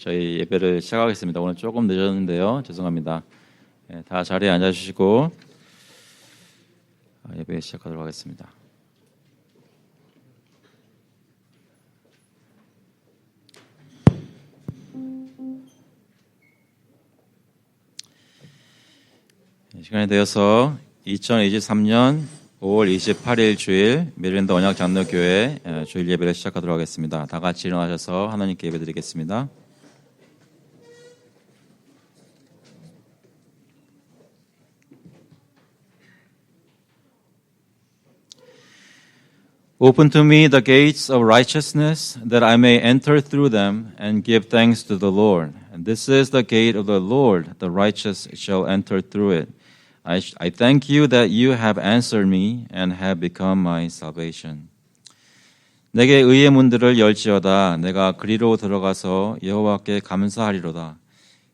저희 예배를 시작하겠습니다. 오늘 조금 늦었는데요. 죄송합니다. 다 자리에 앉아주시고 예배 시작하도록 하겠습니다. 시간이 되어서 2023년 5월 28일 주일 메릴랜드 언약장로교회 주일 예배를 시작하도록 하겠습니다. 다 같이 일어나셔서 하나님께 예배드리겠습니다. Open to me the gates of righteousness, that I may enter through them and give thanks to the Lord. And this is the gate of the Lord, the righteous shall enter through it. I thank you that you have answered me and have become my salvation. 내게 의의 문들을 열지어다. 내가 그리로 들어가서 여호와께 감사하리로다.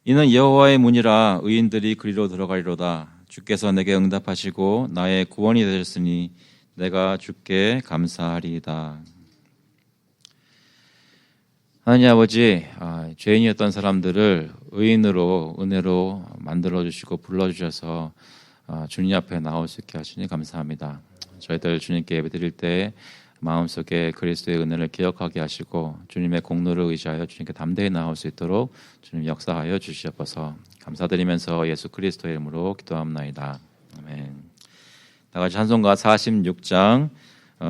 이는 여호와의 문이라 의인들이 그리로 들어가리로다. 주께서 내게 응답하시고 나의 구원이 되셨으니 내가 주께 감사하리이다. 하나님 아버지, 죄인이었던 사람들을 의인으로 은혜로 만들어주시고 불러주셔서 주님 앞에 나올 수 있게 하시니 감사합니다. 저희들 주님께 예배드릴 때 마음속에 그리스도의 은혜를 기억하게 하시고 주님의 공로를 의지하여 주님께 담대히 나올 수 있도록 주님 역사하여 주시옵소서. 감사드리면서 예수 그리스도의 이름으로 기도합나이다. 아멘. 다같이 찬송가 46장,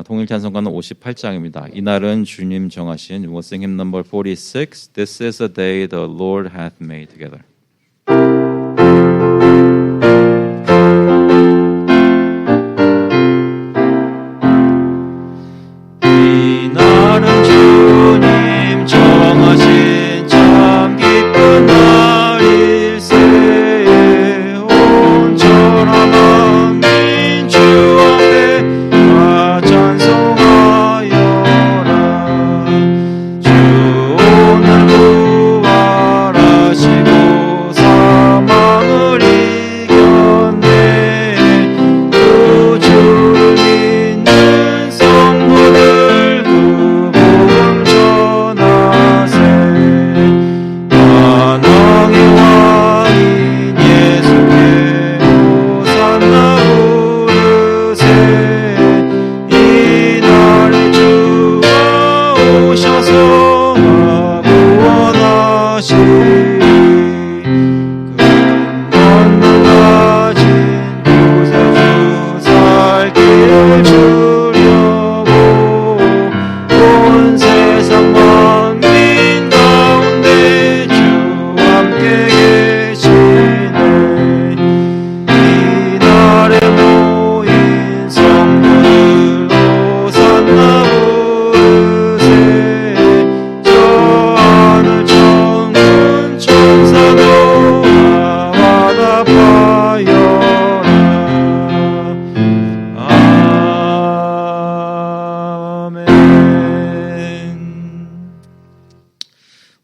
통일 찬송가는 58장입니다. 이날은 주님 정하신 We'll sing hymn number 46. This is a day the Lord hath made together. 이날은 주님 정하신 참 기쁜 날일세. 온 천하가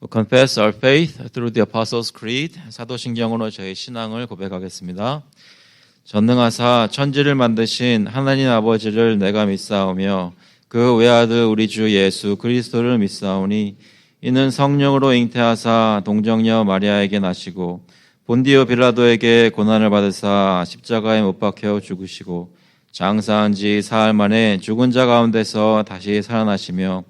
Confess our faith through the Apostles' Creed. 사도신경으로 저희 신앙을 고백하겠습니다. 전능하사 천지를 만드신 하나님 아버지를 내가 믿사오며 그 외아들 우리 주 예수 그리스도를 믿사오니 이는 성령으로 잉태하사 동정녀 마리아에게 나시고 본디오 빌라도에게 고난을 받으사 십자가에 못 박혀 죽으시고 장사한 지 사흘 만에 죽은 자 가운데서 다시 살아나시며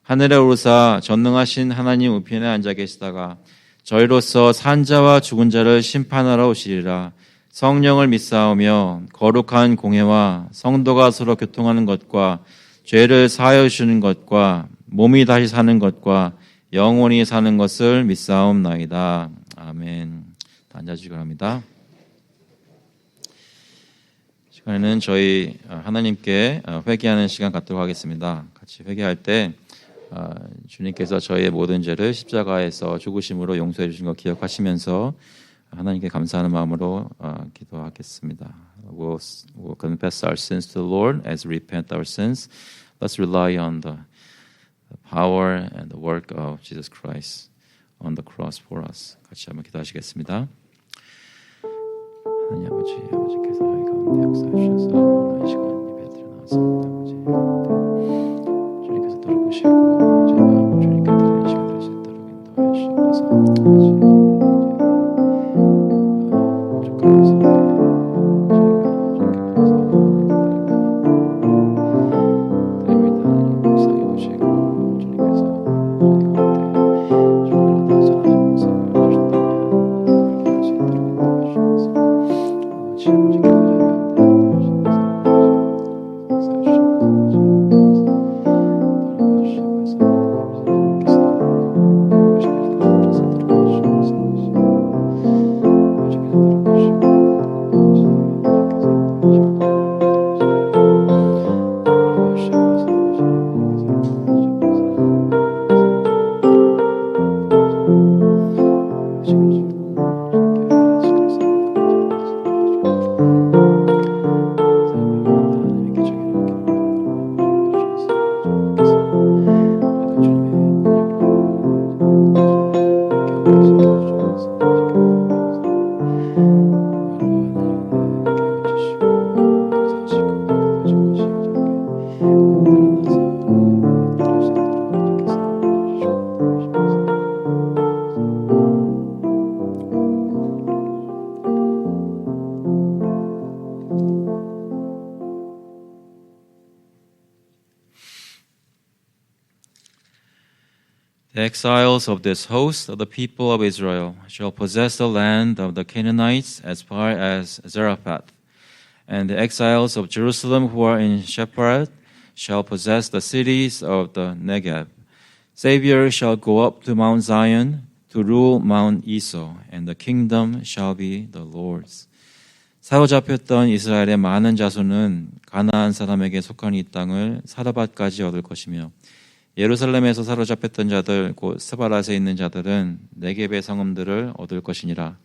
하늘에 오르사 전능하신 하나님 우편에 앉아 계시다가 저희로서 산 자와 죽은 자를 심판하러 오시리라. 성령을 믿사오며 거룩한 공회와 성도가 서로 교통하는 것과 죄를 사하여 주시는 것과 몸이 다시 사는 것과 영원히 사는 것을 믿사옵나이다. 아멘. 앉아주시기 바랍니다. 시간에는 저희 하나님께 회개하는 시간 갖도록 하겠습니다. 같이 회개할 때 주님께서 저희의 모든 죄를 십자가에서 죽으심으로 용서해 주신 것 기억하시면서 하나님께 감사하는 마음으로 기도하겠습니다. We'll confess our sins to the Lord as we repent our sins. Let's rely on the power and the work of Jesus Christ on the cross for us. 같이 한번 기도하시겠습니다. 하나님 아버지께서 저희 가운데 역사해 주셔서 이 시간 예배 드려 나왔습니다. 아버지 주님께서 돌아보시고 저희 마음을 주님께 드리는 시간 될 수 있도록 인도하여 주시옵소서. The exiles of this host of the people of Israel shall possess the land of the Canaanites as far as Zarephath. And the exiles of Jerusalem who are in Shephereth shall possess the cities of the Negev. Savior shall go up to Mount Zion to rule Mount Esau, and the kingdom shall be the Lord's. 사로잡혔던 이스라엘의 많은 자손은 가나안 사람에게 속한 이 땅을 사르밧까지 얻을 것이며 예루살렘에서 사로잡혔던 자들 곧 스바랏에 있는 자들은 네겝의 성읍들을 얻을 것이니라.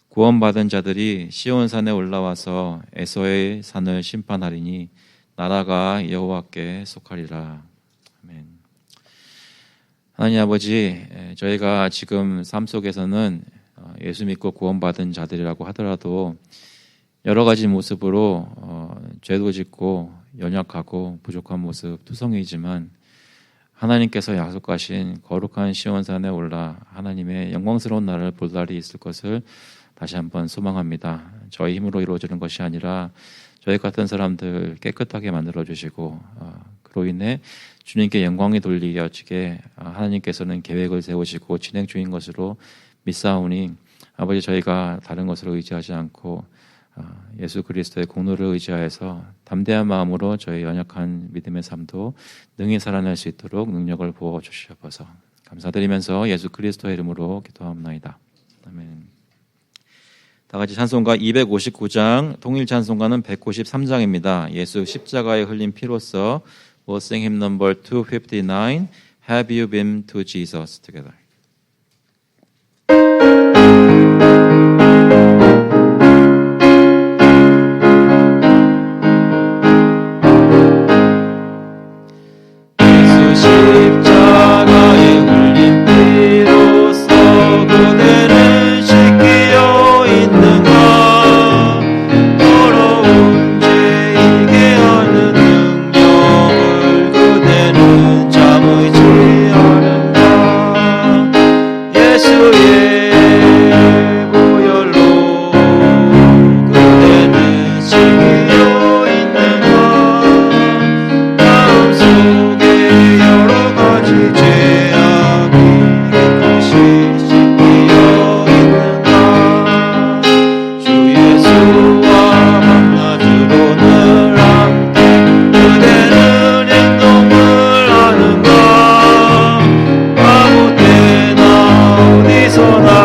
구원받은 자들이 시온산에 올라와서 에서의 산을 심판하리니 나라가 여호와께 속하리라. 아멘. 하나님 아버지, 저희가 지금 삶 속에서는 예수 믿고 구원받은 자들이라고 하더라도 여러 가지 모습으로 죄도 짓고 연약하고 부족한 모습 투성이지만 하나님께서 약속하신 거룩한 시온산에 올라 하나님의 영광스러운 나라를 볼 날이 있을 것을 다시 한번 소망합니다. 저희 힘으로 이루어지는 것이 아니라 저희 같은 사람들 깨끗하게 만들어주시고 그로 인해 주님께 영광이 돌리어지게 하나님께서는 계획을 세우시고 진행 중인 것으로 믿사오니 아버지, 저희가 다른 것으로 의지하지 않고 예수 그리스도의 공로를 의지하여서 담대한 마음으로 저희 연약한 믿음의 삶도 능히 살아낼 수 있도록 능력을 부어주시옵소서. 감사드리면서 예수 그리스도의 이름으로 기도합나이다. 아멘. 다 같이 찬송가 259장, 통일 찬송가는 193장입니다. 예수 십자가에 흘린 피로써 We'll sing hymn number 259, Have you been to Jesus together. 십자가에 흘린 피로써 그대를 지키어 있는가. 더러운 죄이게 하는 능력을 그대는 참으지 않은가. 예수의 보혈로 그대는 지키어 있는가. 마음속에 여러 가지 죄악이 깨끗이 씻기어 있는가. 주 예수와 밤낮으로 늘 함께 그대는 행동을 하는가. 아무 때나 어디서나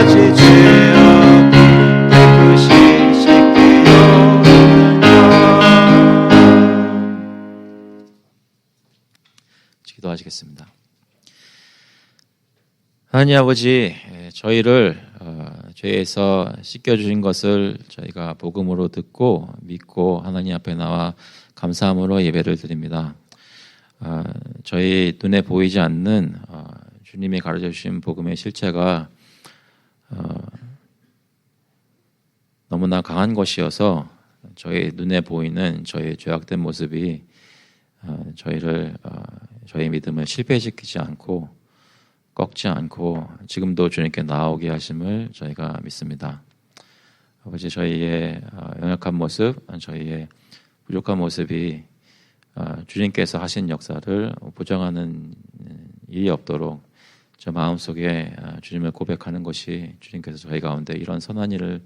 거지 죄악이 깨끗이 씻기려 기도하시겠습니다. 하나님 아버지, 저희를 죄에서 씻겨주신 것을 저희가 복음으로 듣고 믿고 하나님 앞에 나와 감사함으로 예배를 드립니다. 저희 눈에 보이지 않는 주님이 가르쳐 주신 복음의 실체가 너무나 강한 것이어서 저희 눈에 보이는 저희 죄악된 모습이 저희 믿음을 실패시키지 않고 꺾지 않고 지금도 주님께 나오게 하심을 저희가 믿습니다. 아버지, 저희의 연약한 모습, 저희의 부족한 모습이 주님께서 하신 역사를 부정하는 일이 없도록 저 마음속에 주님을 고백하는 것이, 주님께서 저희 가운데 이런 선한 일을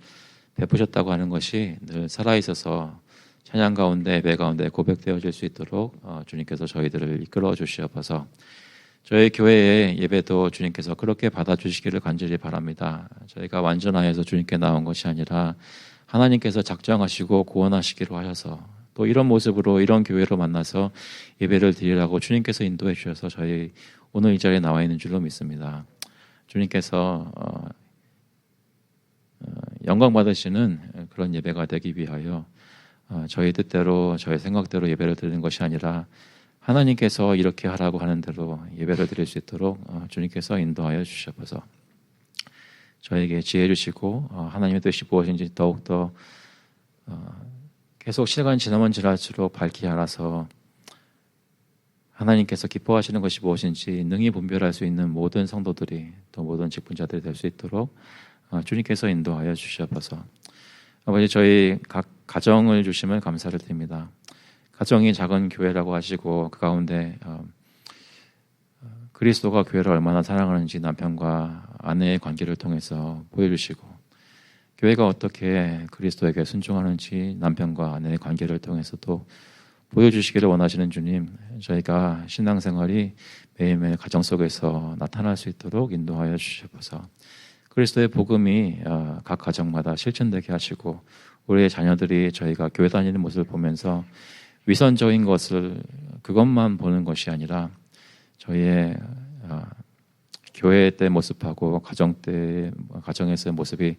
베푸셨다고 하는 것이 늘 살아있어서 찬양 가운데 예배 가운데 고백되어질 수 있도록 주님께서 저희들을 이끌어 주시옵소서. 저희 교회의 예배도 주님께서 그렇게 받아주시기를 간절히 바랍니다. 저희가 완전하여서 주님께 나온 것이 아니라 하나님께서 작정하시고 구원하시기로 하셔서 또 이런 모습으로 이런 교회로 만나서 예배를 드리라고 주님께서 인도해 주셔서 저희 오늘 이 자리에 나와 있는 줄로 믿습니다. 주님께서 영광 받으시는 그런 예배가 되기 위하여 저희 뜻대로 저희 생각대로 예배를 드리는 것이 아니라 하나님께서 이렇게 하라고 하는 대로 예배를 드릴 수 있도록 주님께서 인도하여 주시옵소서. 저에게 지혜 주시고 하나님의 뜻이 무엇인지 더욱더 계속 시간 지나면 지날수록 밝히 알아서 하나님께서 기뻐하시는 것이 무엇인지 능히 분별할 수 있는 모든 성도들이 또 모든 직분자들이 될 수 있도록 주님께서 인도하여 주시옵소서. 아버지, 저희 각 가정을 주심을 감사를 드립니다. 가정이 작은 교회라고 하시고 그 가운데 그리스도가 교회를 얼마나 사랑하는지 남편과 아내의 관계를 통해서 보여주시고 교회가 어떻게 그리스도에게 순종하는지 남편과 아내의 관계를 통해서도 보여주시기를 원하시는 주님, 저희가 신앙생활이 매일매일 가정 속에서 나타날 수 있도록 인도하여 주시옵소서. 그리스도의 복음이 각 가정마다 실천되게 하시고 우리의 자녀들이 저희가 교회 다니는 모습을 보면서 위선적인 것을 그것만 보는 것이 아니라 저희의 교회 때 모습하고 가정에서의 모습이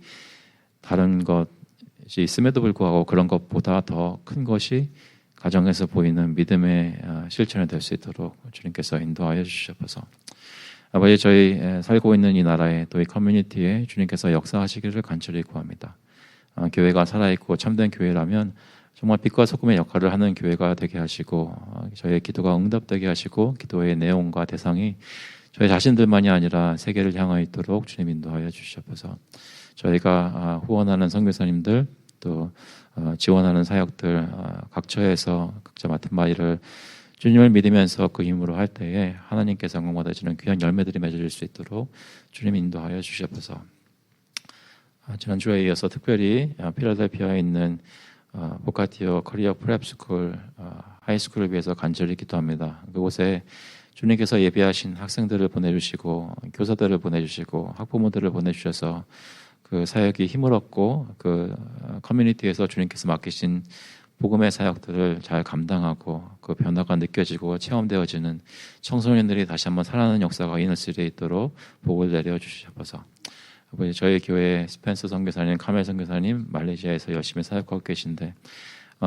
다른 것이 있음에도 불구하고 그런 것보다 더 큰 것이 가정에서 보이는 믿음의 실천이 될 수 있도록 주님께서 인도하여 주시옵소서. 아버지, 저희 살고 있는 이 나라에 또 이 커뮤니티에 주님께서 역사하시기를 간절히 구합니다. 교회가 살아있고 참된 교회라면 정말 빛과 소금의 역할을 하는 교회가 되게 하시고 저희의 기도가 응답되게 하시고 기도의 내용과 대상이 저희 자신들만이 아니라 세계를 향하여 있도록 주님 인도하여 주시옵소서. 저희가 후원하는 선교사님들 또 지원하는 사역들 각 처에서 각자 맡은 바일을 주님을 믿으면서 그 힘으로 할 때에 하나님께서 영광 받으시는 귀한 열매들이 맺어질 수 있도록 주님 인도하여 주시옵소서. 지난주에 이어서 특별히 필라델피아에 있는 보카티오 커리어 프랩스쿨 하이스쿨을 위해서 간절히 기도합니다. 그곳에 주님께서 예비하신 학생들을 보내주시고 교사들을 보내주시고 학부모들을 보내주셔서 그 사역이 힘을 얻고 그 커뮤니티에서 주님께서 맡기신 복음의 사역들을 잘 감당하고 그 변화가 느껴지고 체험되어지는 청소년들이 다시 한번 살아나는 역사가 이너스리에 있도록 복을 내려 주시옵소서. 아버지, 저희 교회 스펜서 선교사님, 카멜 선교사님 말레이시아에서 열심히 사역하고 계신데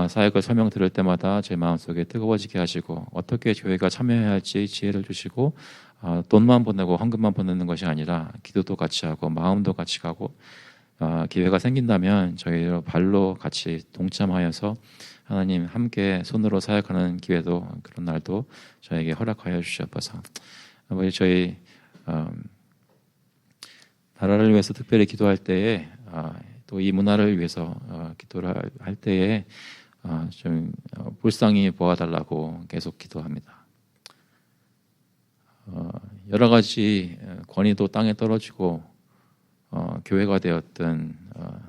사역을 설명 들을 때마다 제 마음속에 뜨거워지게 하시고 어떻게 교회가 참여해야 할지 지혜를 주시고 돈만 보내고 헌금만 보내는 것이 아니라 기도도 같이 하고 마음도 같이 가고 기회가 생긴다면 저희 발로 같이 동참하여서 하나님 함께 손으로 사역하는 기회도 그런 날도 저에게 허락하여 주시옵소서. 아버지, 저희 나라를 위해서 특별히 기도할 때에 또 이 문화를 위해서 기도를 할 때에 좀 불쌍히 보아달라고 계속 기도합니다. 여러 가지 권위도 땅에 떨어지고 교회가 되었든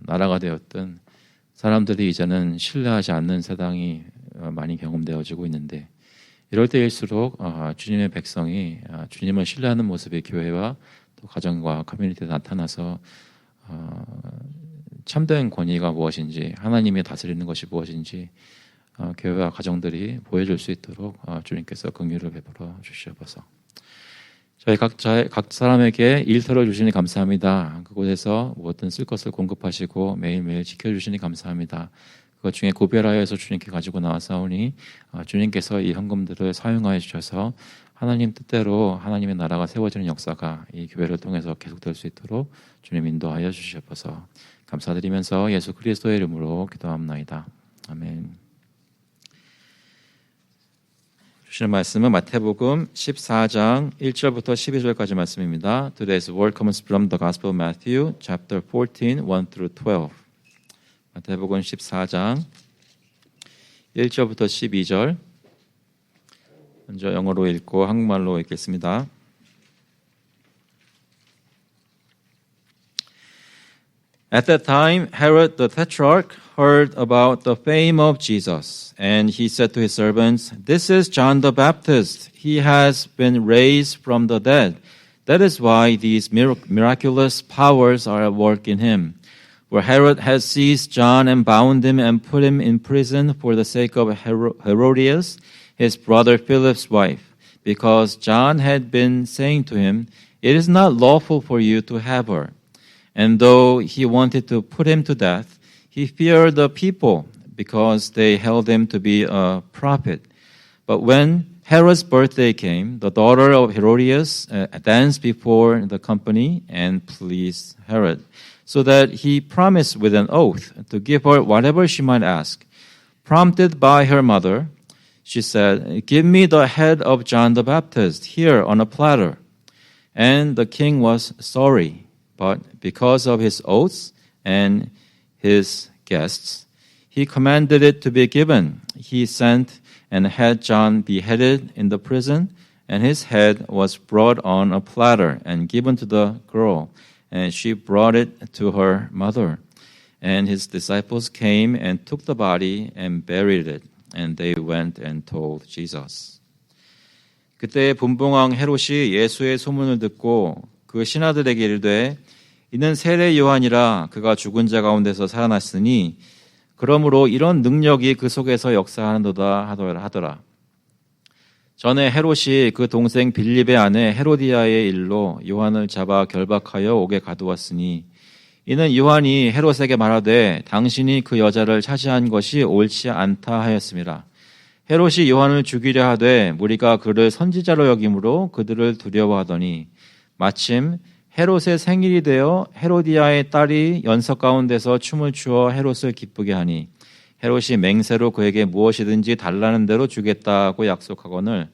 나라가 되었든 사람들이 이제는 신뢰하지 않는 세상이 많이 경험되어지고 있는데 이럴 때일수록 주님의 백성이 주님을 신뢰하는 모습의 교회와 또 가정과 커뮤니티에 나타나서 참된 권위가 무엇인지, 하나님이 다스리는 것이 무엇인지 교회와 가정들이 보여줄 수 있도록 주님께서 긍휼을 베풀어 주시옵소서. 저희 각 사람에게 일터를 주시니 감사합니다. 그곳에서 무엇든 쓸 것을 공급하시고 매일매일 지켜주시니 감사합니다. 그것 중에 구별하여서 주님께 가지고 나와사오니 주님께서 이 헌금들을 사용하여 주셔서 하나님 뜻대로 하나님의 나라가 세워지는 역사가 이 교회를 통해서 계속될 수 있도록 주님 인도하여 주시옵소서. 감사드리면서 예수 그리스도의 이름으로 기도합나이다. 아멘. 주시는 말씀은 마태복음 14장 1절부터 12절까지 말씀입니다. Today's word comes from the Gospel of Matthew, chapter 14, 1 through 12. 마태복음 14장 1절부터 12절. 먼저 영어로 읽고 한국말로 읽겠습니다. At that time, Herod the Tetrarch heard about the fame of Jesus, and he said to his servants, "This is John the Baptist. He has been raised from the dead. That is why these miraculous powers are at work in him." For Herod had seized John and bound him and put him in prison for the sake of Herodias, his brother Philip's wife, because John had been saying to him, "It is not lawful for you to have her." And though he wanted to put him to death, he feared the people because they held him to be a prophet. But when Herod's birthday came, the daughter of Herodias danced before the company and pleased Herod, so that he promised with an oath to give her whatever she might ask. Prompted by her mother, she said, "Give me the head of John the Baptist here on a platter." And the king was sorry. But because of his oaths and his guests, he commanded it to be given. He sent and had John beheaded in the prison, and his head was brought on a platter and given to the girl, and she brought it to her mother. And his disciples came and took the body and buried it, and they went and told Jesus. 그때 분봉왕 헤롯이 예수의 소문을 듣고 그 신하들에게 이르되, 이는 세례 요한이라 그가 죽은 자 가운데서 살아났으니 그러므로 이런 능력이 그 속에서 역사하는도다 하더라. 전에 헤롯이 그 동생 빌립의 아내 헤로디아의 일로 요한을 잡아 결박하여 옥에 가두었으니 이는 요한이 헤롯에게 말하되 당신이 그 여자를 차지한 것이 옳지 않다 하였음이라. 헤롯이 요한을 죽이려 하되 무리가 그를 선지자로 여김으로 그들을 두려워하더니 마침 헤롯의 생일이 되어 헤로디아의 딸이 연석 가운데서 춤을 추어 헤롯을 기쁘게 하니 헤롯이 맹세로 그에게 무엇이든지 달라는 대로 주겠다고 약속하거늘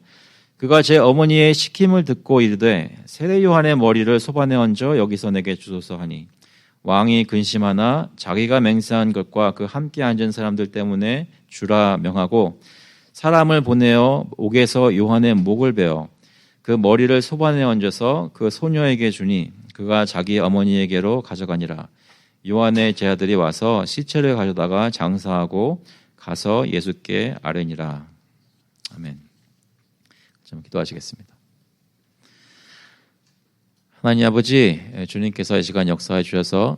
그가 제 어머니의 시킴을 듣고 이르되 세례 요한의 머리를 소반에 얹어 여기서 내게 주소서 하니 왕이 근심하나 자기가 맹세한 것과 그 함께 앉은 사람들 때문에 주라 명하고 사람을 보내어 옥에서 요한의 목을 베어 그 머리를 소반에 얹어서 그 소녀에게 주니 그가 자기 어머니에게로 가져가니라. 요한의 제자들이 와서 시체를 가져다가 장사하고 가서 예수께 아뢰니라. 아멘. 좀 기도하시겠습니다. 하나님 아버지, 주님께서 이 시간 역사해 주셔서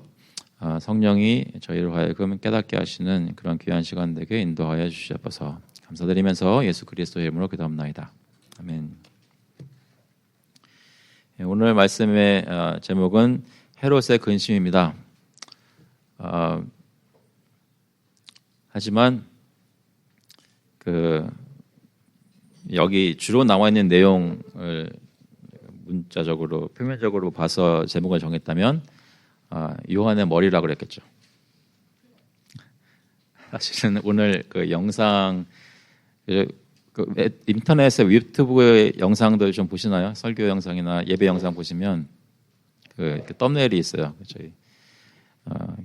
성령이 저희를 하여금 깨닫게 하시는 그런 귀한 시간 되게 인도하여 주시옵소서. 감사드리면서 예수 그리스도의 이름으로 기도합나이다. 아멘. 오늘 말씀의 제목은 헤롯의 근심입니다. 하지만 여기 주로 나와 있는 내용을 문자적으로 표면적으로 봐서 제목을 정했다면 요한의 머리라 그랬겠죠. 사실은 오늘 그 영상 인터넷에 유튜브의 영상들 좀 보시나요? 설교 영상이나 예배 영상 보시면 그 썸네일이 있어요. 저희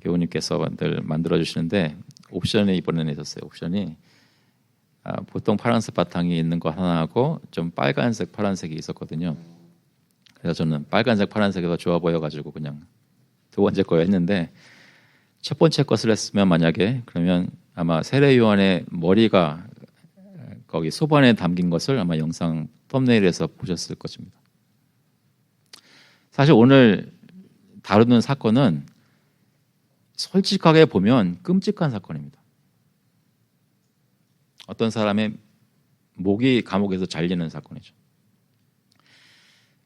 교우님께서 늘 만들어 주시는데 옵션이 이번에는 있었어요. 옵션이 보통 파란색 바탕이 있는 거 하나하고 좀 빨간색, 파란색이 있었거든요. 그래서 저는 빨간색, 파란색이 더 좋아 보여가지고 그냥 두 번째 거 했는데 첫 번째 것을 했으면 만약에 그러면 아마 세례 요한의 머리가 거기 소반에 담긴 것을 아마 영상 썸네일에서 보셨을 것입니다. 사실 오늘 다루는 사건은 솔직하게 보면 끔찍한 사건입니다. 어떤 사람의 목이 감옥에서 잘리는 사건이죠.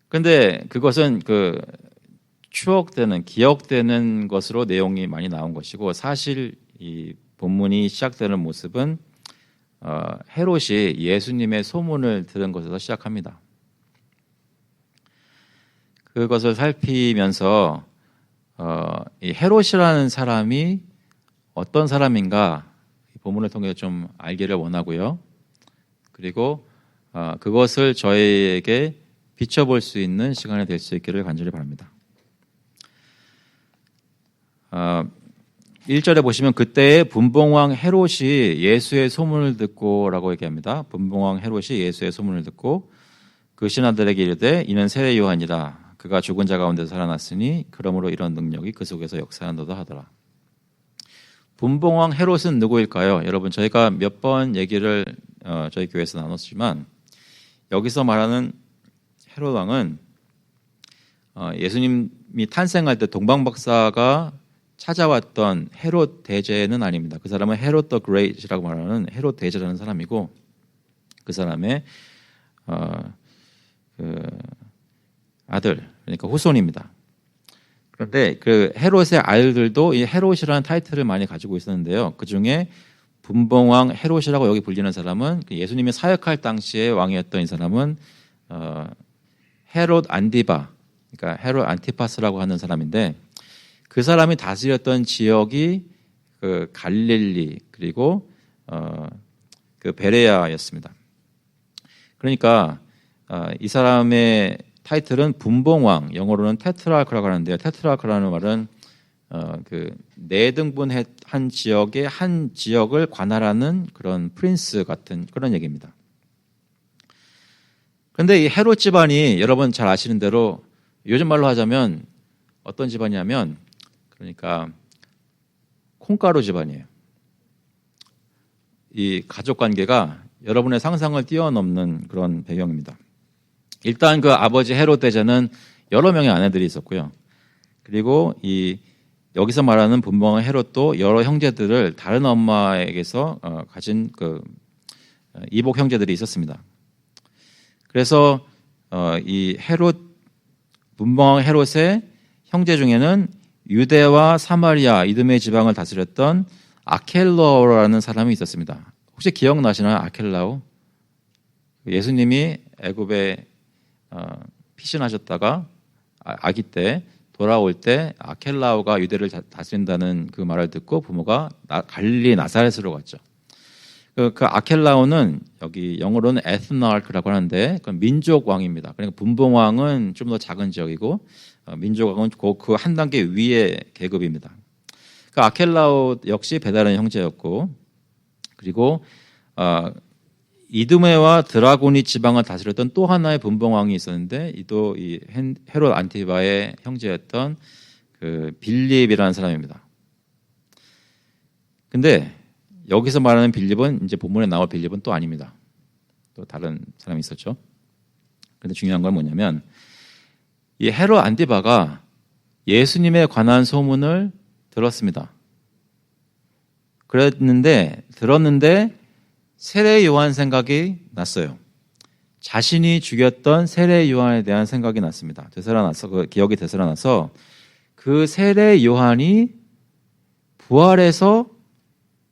그런데 그것은 추억되는, 기억되는 것으로 내용이 많이 나온 것이고, 사실 이 본문이 시작되는 모습은 헤롯이 예수님의 소문을 들은 것에서 시작합니다. 그것을 살피면서 이 헤롯이라는 사람이 어떤 사람인가 이 본문을 통해서 좀 알기를 원하고요. 그리고 그것을 저희에게 비춰볼 수 있는 시간이 될 수 있기를 간절히 바랍니다. 1절에 보시면 그때의 분봉왕 헤롯이 예수의 소문을 듣고 라고 얘기합니다. 분봉왕 헤롯이 예수의 소문을 듣고 그 신하들에게 이르되 이는 세례 요한이라. 그가 죽은 자 가운데 살아났으니 그러므로 이런 능력이 그 속에서 역사한다도 하더라. 분봉왕 헤롯은 누구일까요? 여러분, 저희가 몇 번 얘기를 저희 교회에서 나눴지만 여기서 말하는 헤롯 왕은 예수님이 탄생할 때 동방박사가 찾아왔던 헤롯 대제는 아닙니다. 그 사람은 헤롯 더 그레이트라고 말하는 헤롯 대제라는 사람이고, 그 사람의 아들, 그러니까 후손입니다. 그런데 그 헤롯의 아들들도 이 헤롯이라는 타이틀을 많이 가지고 있었는데요. 그 중에 분봉왕 헤롯이라고 여기 불리는 사람은 예수님이 사역할 당시에 왕이었던 이 사람은 헤롯 안디바, 그러니까 헤롯 안티파스라고 하는 사람인데, 그 사람이 다스렸던 지역이 그 갈릴리 그리고 그 베레아였습니다. 그러니까 이 사람의 타이틀은 분봉왕, 영어로는 테트라크라고 하는데요. 테트라크라는 말은 그 네등분한 지역의 한 지역을 관할하는 그런 프린스 같은 그런 얘기입니다. 그런데 이 헤롯 집안이 여러분 잘 아시는 대로 요즘 말로 하자면 어떤 집안이냐면, 그러니까 콩가루 집안이에요. 이 가족 관계가 여러분의 상상을 뛰어넘는 그런 배경입니다. 일단 그 아버지 헤롯 대제는 여러 명의 아내들이 있었고요. 그리고 이 여기서 말하는 분봉왕 헤롯도 여러 형제들을 다른 엄마에게서 가진 그 이복 형제들이 있었습니다. 그래서 이 헤롯 분봉왕 헤롯의 형제 중에는 유대와 사마리아 이듬해 지방을 다스렸던 아켈라오라는 사람이 있었습니다. 혹시 기억나시나요? 아켈라오? 예수님이 애굽에 피신하셨다가 아기 때 돌아올 때 아켈라오가 유대를 다스린다는 그 말을 듣고 부모가 갈릴리 나사렛으로 갔죠. 그 아켈라오는 여기 영어로는 에스나르크라고 하는데 그건 민족 왕입니다. 그러니까 분봉왕은 좀 더 작은 지역이고 민족 왕은 그 한 단계 위의 계급입니다. 그 아켈라오 역시 베다른 형제였고, 그리고 이두메와 드라고니 지방을 다스렸던 또 하나의 분봉왕이 있었는데 또 이 헤롯 안티바의 형제였던 그 빌립이라는 사람입니다. 근데 여기서 말하는 빌립은 이제 본문에 나올 빌립은 또 아닙니다. 또 다른 사람이 있었죠. 그런데 중요한 건 뭐냐면 이 헤롯 안티바가 예수님에 관한 소문을 들었습니다. 들었는데 세례 요한 생각이 났어요. 자신이 죽였던 세례 요한에 대한 생각이 났습니다. 그 기억이 되살아나서 그 세례 요한이 부활해서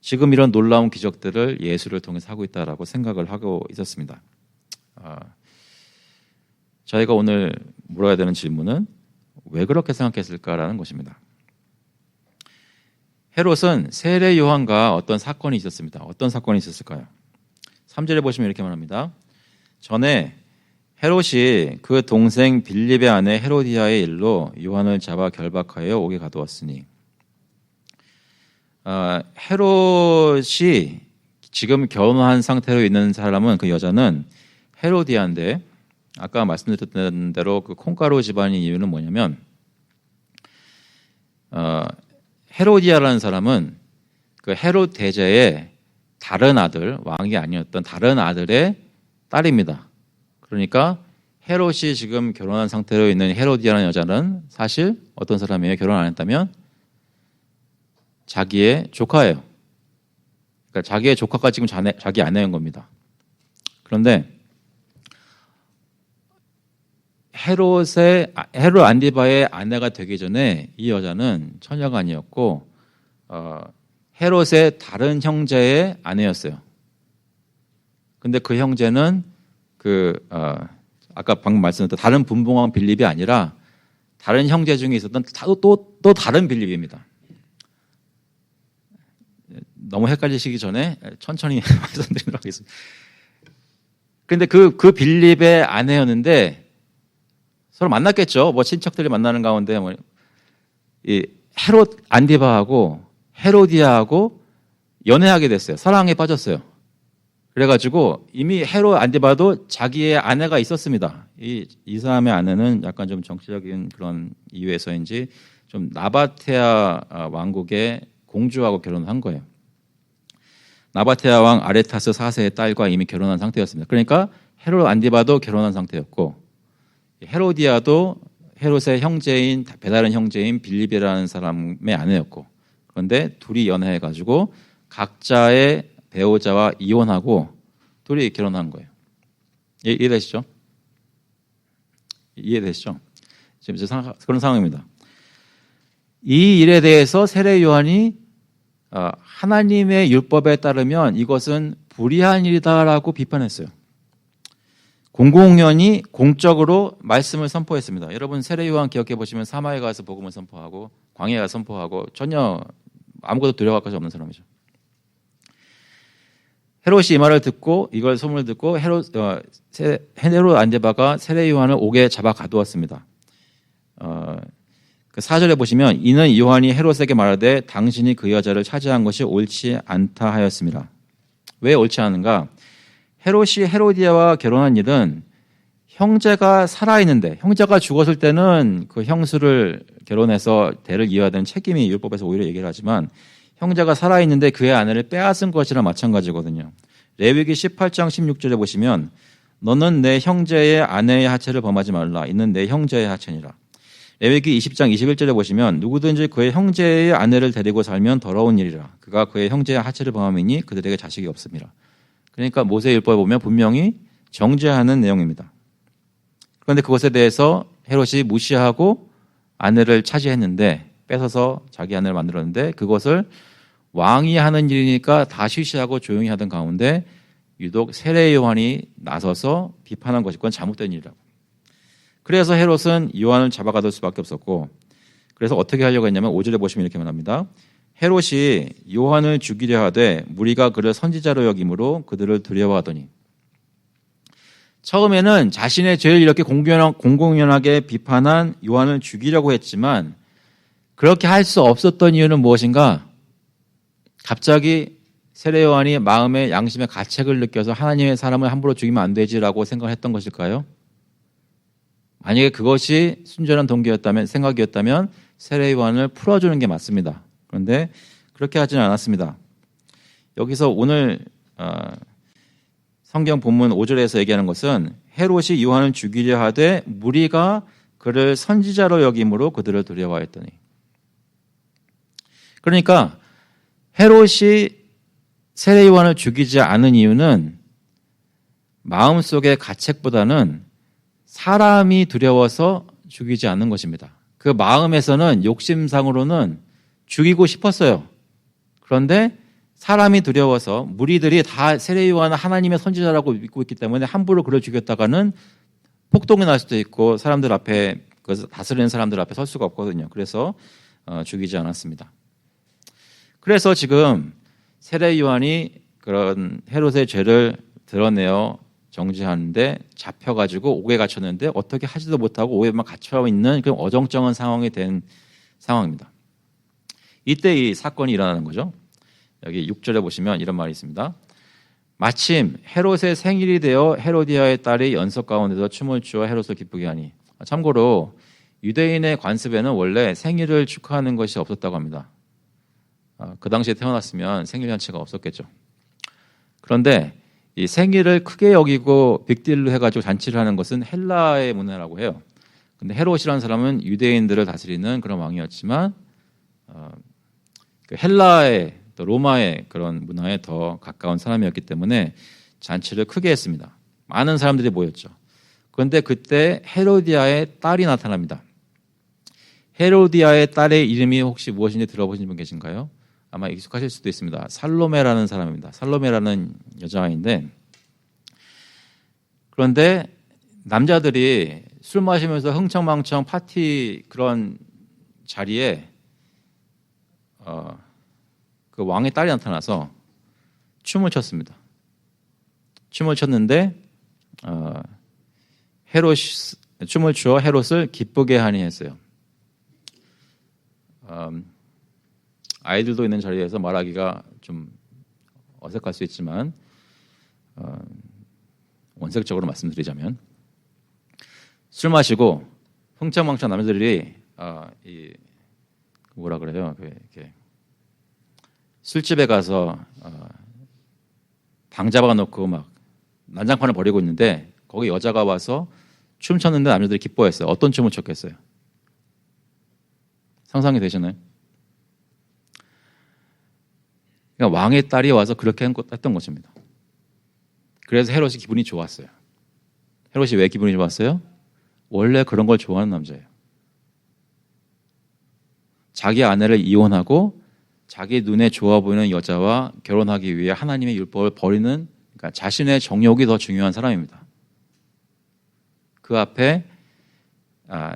지금 이런 놀라운 기적들을 예수를 통해서 하고 있다라고 생각을 하고 있었습니다. 저희가 오늘 물어야 되는 질문은 왜 그렇게 생각했을까라는 것입니다. 헤롯은 세례 요한과 어떤 사건이 있었습니다. 어떤 사건이 있었을까요? 3절에 보시면 이렇게 말합니다. 전에 헤롯이 그 동생 빌립의 아내 헤로디아의 일로 요한을 잡아 결박하여 옥에 가두었으니, 헤롯이 지금 결혼한 상태로 있는 사람은, 그 여자는 헤로디아인데, 아까 말씀드렸던 대로 그 콩가루 집안인 이유는 뭐냐면, 헤로디아라는 사람은 그 헤롯 대제의 다른 아들, 왕이 아니었던 다른 아들의 딸입니다. 그러니까 헤롯이 지금 결혼한 상태로 있는 헤로디아라는 여자는 사실 어떤 사람이에요? 결혼 안 했다면 자기의 조카예요. 그러니까 자기의 조카가 지금 자기 아내인 겁니다. 그런데 헤롯 안디바의 아내가 되기 전에 이 여자는 처녀가 아니었고 헤롯의 다른 형제의 아내였어요. 근데 그 형제는 아까 방금 말씀드렸던 다른 분봉왕 빌립이 아니라 다른 형제 중에 있었던 또 다른 빌립입니다. 너무 헷갈리시기 전에 천천히 말씀드리도록 하겠습니다. 근데 그 빌립의 아내였는데 서로 만났겠죠. 뭐 친척들이 만나는 가운데 이 헤롯 안디바하고 헤로디아하고 연애하게 됐어요. 사랑에 빠졌어요. 그래가지고 이미 헤롯 안디바도 자기의 아내가 있었습니다. 이 사람의 아내는 약간 좀 정치적인 그런 이유에서인지 좀 나바테아 왕국의 공주하고 결혼한 거예요. 나바테아 왕 아레타스 4세의 딸과 이미 결혼한 상태였습니다. 그러니까 헤롯 안디바도 결혼한 상태였고 헤로디아도 헤롯의 형제인 배다른 형제인 빌립이라는 사람의 아내였고 그런데 둘이 연애해가지고 각자의 배우자와 이혼하고 둘이 결혼한 거예요. 이해되시죠? 이해되시죠? 지금 그런 상황입니다. 이 일에 대해서 세례 요한이 하나님의 율법에 따르면 이것은 불의한 일이다라고 비판했어요. 공공연히 공적으로 말씀을 선포했습니다. 여러분 세례 요한 기억해 보시면 사마에 가서 복음을 선포하고 광야에 가서 선포하고 전혀 아무것도 두려워할 것이 없는 사람이죠. 헤롯이 이 말을 듣고 이걸 소문을 듣고 헤롯 안디바가 세례 요한을 옥에 잡아 가두었습니다. 그 4절에 보시면 이는 요한이 헤롯에게 말하되 당신이 그 여자를 차지한 것이 옳지 않다 하였습니다. 왜 옳지 않은가? 헤롯이 헤로디아와 결혼한 일은 형제가 살아있는데 형제가 죽었을 때는 그 형수를 결혼해서 대를 이어야 되는 책임이 율법에서 오히려 얘기를 하지만 형제가 살아있는데 그의 아내를 빼앗은 것이랑 마찬가지거든요. 레위기 18장 16절에 보시면 너는 내 형제의 아내의 하체를 범하지 말라. 이는 내 형제의 하체니라. 레위기 20장 21절에 보시면 누구든지 그의 형제의 아내를 데리고 살면 더러운 일이라. 그가 그의 형제의 하체를 범함이니 그들에게 자식이 없습니다. 그러니까 모세율법에 보면 분명히 정죄하는 내용입니다. 그런데 그것에 대해서 헤롯이 무시하고 아내를 차지했는데 뺏어서 자기 아내를 만들었는데 그것을 왕이 하는 일이니까 다 쉬쉬하고 조용히 하던 가운데 유독 세례 요한이 나서서 비판한 것이 그건 잘못된 일이라고. 그래서 헤롯은 요한을 잡아가둘 수밖에 없었고 그래서 어떻게 하려고 했냐면 5절에 보시면 이렇게 말합니다. 헤롯이 요한을 죽이려 하되 무리가 그를 선지자로 여김으로 그들을 두려워하더니 처음에는 자신의 죄를 이렇게 공공연하게 비판한 요한을 죽이려고 했지만 그렇게 할 수 없었던 이유는 무엇인가? 갑자기 세례 요한이 마음의 양심의 가책을 느껴서 하나님의 사람을 함부로 죽이면 안 되지라고 생각했던 것일까요? 만약에 그것이 순전한 동기였다면 생각이었다면 세례 요한을 풀어주는 게 맞습니다. 그런데 그렇게 하지는 않았습니다. 여기서 오늘 성경 본문 5절에서 얘기하는 것은 헤롯이 요한을 죽이려 하되 무리가 그를 선지자로 여김으로 그들을 두려워했더니 그러니까 헤롯이 세례 요한을 죽이지 않은 이유는 마음속의 가책보다는 사람이 두려워서 죽이지 않는 것입니다. 그 마음에서는 욕심상으로는 죽이고 싶었어요. 그런데 사람이 두려워서 무리들이 다 세례 요한은 하나님의 선지자라고 믿고 있기 때문에 함부로 그를 죽였다가는 폭동이 날 수도 있고 사람들 앞에 다스리는 사람들 앞에 설 수가 없거든요. 그래서 죽이지 않았습니다. 그래서 지금 세례 요한이 그런 헤롯의 죄를 드러내어 정죄하는데 잡혀가지고 옥에 갇혔는데 어떻게 하지도 못하고 옥에만 갇혀 있는 그런 어정쩡한 상황이 된 상황입니다. 이때 이 사건이 일어나는 거죠. 여기 6절에 보시면 이런 말이 있습니다. 마침 헤롯의 생일이 되어 헤로디아의 딸이 연석 가운데서 춤을 추어 헤롯을 기쁘게 하니. 참고로 유대인의 관습에는 원래 생일을 축하하는 것이 없었다고 합니다. 그 당시에 태어났으면 생일 잔치가 없었겠죠. 그런데 이 생일을 크게 여기고 빅딜로 해가지고 잔치를 하는 것은 헬라의 문화라고 해요. 근데 헤롯이라는 사람은 유대인들을 다스리는 그런 왕이었지만 그 헬라의 또 로마의 그런 문화에 더 가까운 사람이었기 때문에 잔치를 크게 했습니다. 많은 사람들이 모였죠. 그런데 그때 헤로디아의 딸이 나타납니다. 헤로디아의 딸의 이름이 혹시 무엇인지 들어보신 분 계신가요? 아마 익숙하실 수도 있습니다. 살로메라는 사람입니다. 살로메라는 여자아이인데, 그런데 남자들이 술 마시면서 흥청망청 파티 그런 자리에 그 왕의 딸이 나타나서 춤을 췄습니다. 춤을 췄는데 춤을 추어 헤롯을 기쁘게 하니 했어요. 아이들도 있는 자리에서 말하기가 좀 어색할 수 있지만 원색적으로 말씀드리자면 술 마시고 흥청망청 남자들이 뭐라 그래요? 이렇게 술집에 가서 방 잡아놓고 막 난장판을 벌이고 있는데 거기 여자가 와서 춤췄는데 남자들이 기뻐했어요. 어떤 춤을 췄겠어요? 상상이 되시나요? 그러니까 왕의 딸이 와서 그렇게 했던 것입니다. 그래서 헤롯이 기분이 좋았어요. 헤롯이 왜 기분이 좋았어요? 원래 그런 걸 좋아하는 남자예요. 자기 아내를 이혼하고 자기 눈에 좋아 보이는 여자와 결혼하기 위해 하나님의 율법을 버리는, 그러니까 자신의 정욕이 더 중요한 사람입니다. 그 앞에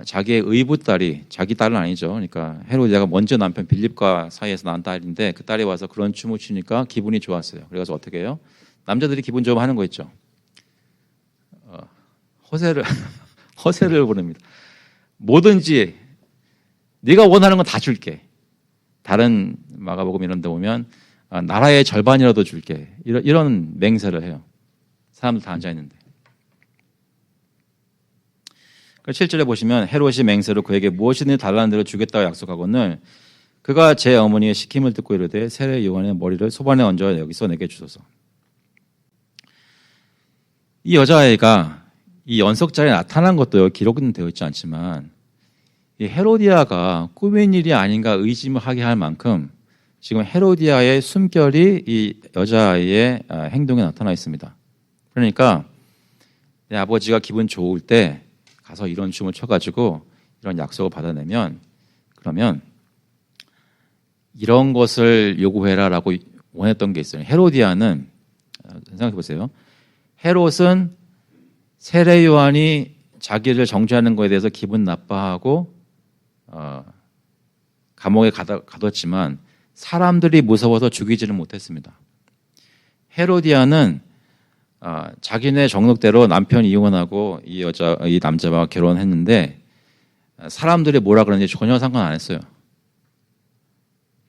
자기의 의붓 딸이, 자기 딸은 아니죠. 그러니까 헤로디아가 먼저 남편 빌립과 사이에서 낳은 딸인데 그 딸이 와서 그런 춤을 추니까 기분이 좋았어요. 그래서 어떻게 해요? 남자들이 기분 좋으면 하는 거 있죠. 허세를 부릅니다. 뭐든지 네가 원하는 건 다 줄게. 다른 마가복음 이런 데 보면 나라의 절반이라도 줄게. 이런 맹세를 해요. 사람들 다 앉아있는데. 7절에 보시면 헤롯이 맹세로 그에게 무엇이든 달라는 대로 주겠다고 약속하거늘 그가 제 어머니의 시킴을 듣고 이르되 세례 요한의 머리를 소반에 얹어 여기서 내게 주소서. 이 여자아이가 이 연석자리에 나타난 것도 기록은 되어 있지 않지만 이 헤로디아가 꾸민 일이 아닌가 의심하게 할 만큼 지금 헤로디아의 숨결이 이 여자아이의 행동에 나타나 있습니다. 그러니까 내 아버지가 기분 좋을 때 가서 이런 춤을 춰가지고 이런 약속을 받아내면 그러면 이런 것을 요구해라라고 원했던 게 있어요. 헤로디아는 생각해 보세요. 헤롯은 세례 요한이 자기를 정죄하는 것에 대해서 기분 나빠하고 감옥에 가뒀지만 사람들이 무서워서 죽이지를 못했습니다. 헤로디아는 자기네 정록대로 남편 이혼하고 이 남자와 결혼했는데 사람들이 뭐라 그러는지 전혀 상관 안 했어요.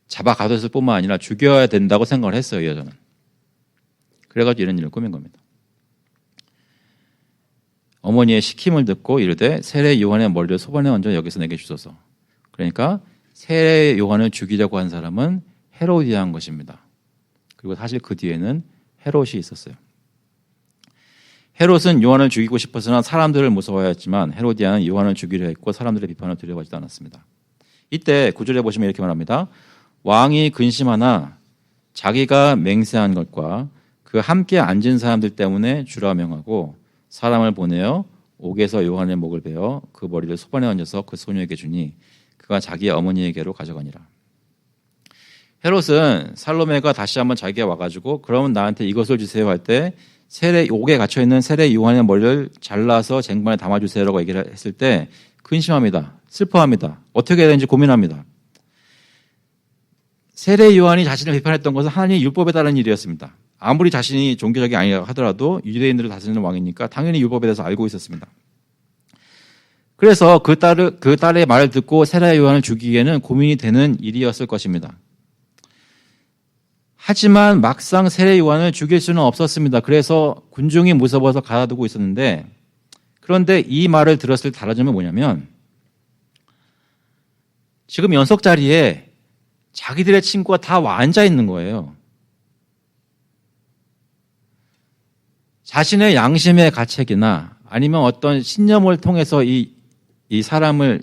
잡아 가뒀을 뿐만 아니라 죽여야 된다고 생각을 했어요, 이 여자는. 그래가지고 이런 일을 꾸민 겁니다. 어머니의 시킴을 듣고 이르되 세례 요한의 머리를 소반에 얹어 여기서 내게 주소서. 그러니까 세례 요한을 죽이려고 한 사람은 헤로디아인 것입니다. 그리고 사실 그 뒤에는 헤롯이 있었어요. 헤롯은 요한을 죽이고 싶었으나 사람들을 무서워했지만 헤로디아는 요한을 죽이려 했고 사람들의 비판을 두려워하지도 않았습니다. 이때 9절에 보시면 이렇게 말합니다. 왕이 근심하나 자기가 맹세한 것과 그 함께 앉은 사람들 때문에 주라 명하고 사람을 보내어 옥에서 요한의 목을 베어 그 머리를 소반에 얹어서 그 소녀에게 주니 그가 자기 어머니에게로 가져가니라. 헤롯은 살로메가 다시 한번 자기가 와가지고 그러면 나한테 이것을 주세요 할 때 옥에 갇혀있는 세례 요한의 머리를 잘라서 쟁반에 담아주세요라고 얘기를 했을 때 근심합니다. 슬퍼합니다. 어떻게 해야 되는지 고민합니다. 세례 요한이 자신을 비판했던 것은 하나님의 율법에 따른 일이었습니다. 아무리 자신이 종교적이 아니라고 하더라도 유대인들을 다스리는 왕이니까 당연히 율법에 대해서 알고 있었습니다. 그래서 그 딸의 말을 듣고 세례 요한을 죽이기에는 고민이 되는 일이었을 것입니다. 하지만 막상 세례 요한을 죽일 수는 없었습니다. 그래서 군중이 무서워서 가둬두고 있었는데 그런데 이 말을 들었을 때 달라진 건 뭐냐면 지금 연석 자리에 자기들의 친구가 다 앉아 있는 거예요. 자신의 양심의 가책이나 아니면 어떤 신념을 통해서 이 사람을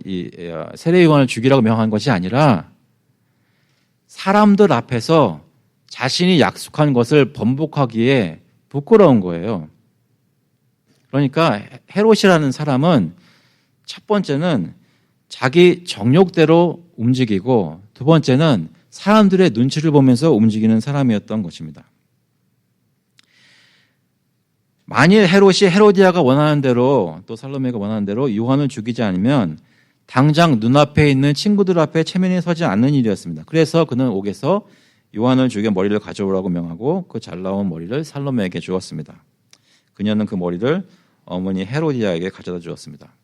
세례 요한을 죽이라고 명한 것이 아니라 사람들 앞에서 자신이 약속한 것을 번복하기에 부끄러운 거예요. 그러니까 헤롯이라는 사람은 첫 번째는 자기 정욕대로 움직이고 두 번째는 사람들의 눈치를 보면서 움직이는 사람이었던 것입니다. 만일 헤롯이 헤로디아가 원하는 대로 또 살로메가 원하는 대로 요한을 죽이지 않으면 당장 눈앞에 있는 친구들 앞에 체면이 서지 않는 일이었습니다. 그래서 그는 옥에서 요한을 죽여 머리를 가져오라고 명하고 그 잘 나온 머리를 살로메에게 주었습니다. 그녀는 그 머리를 어머니 헤로디아에게 가져다 주었습니다.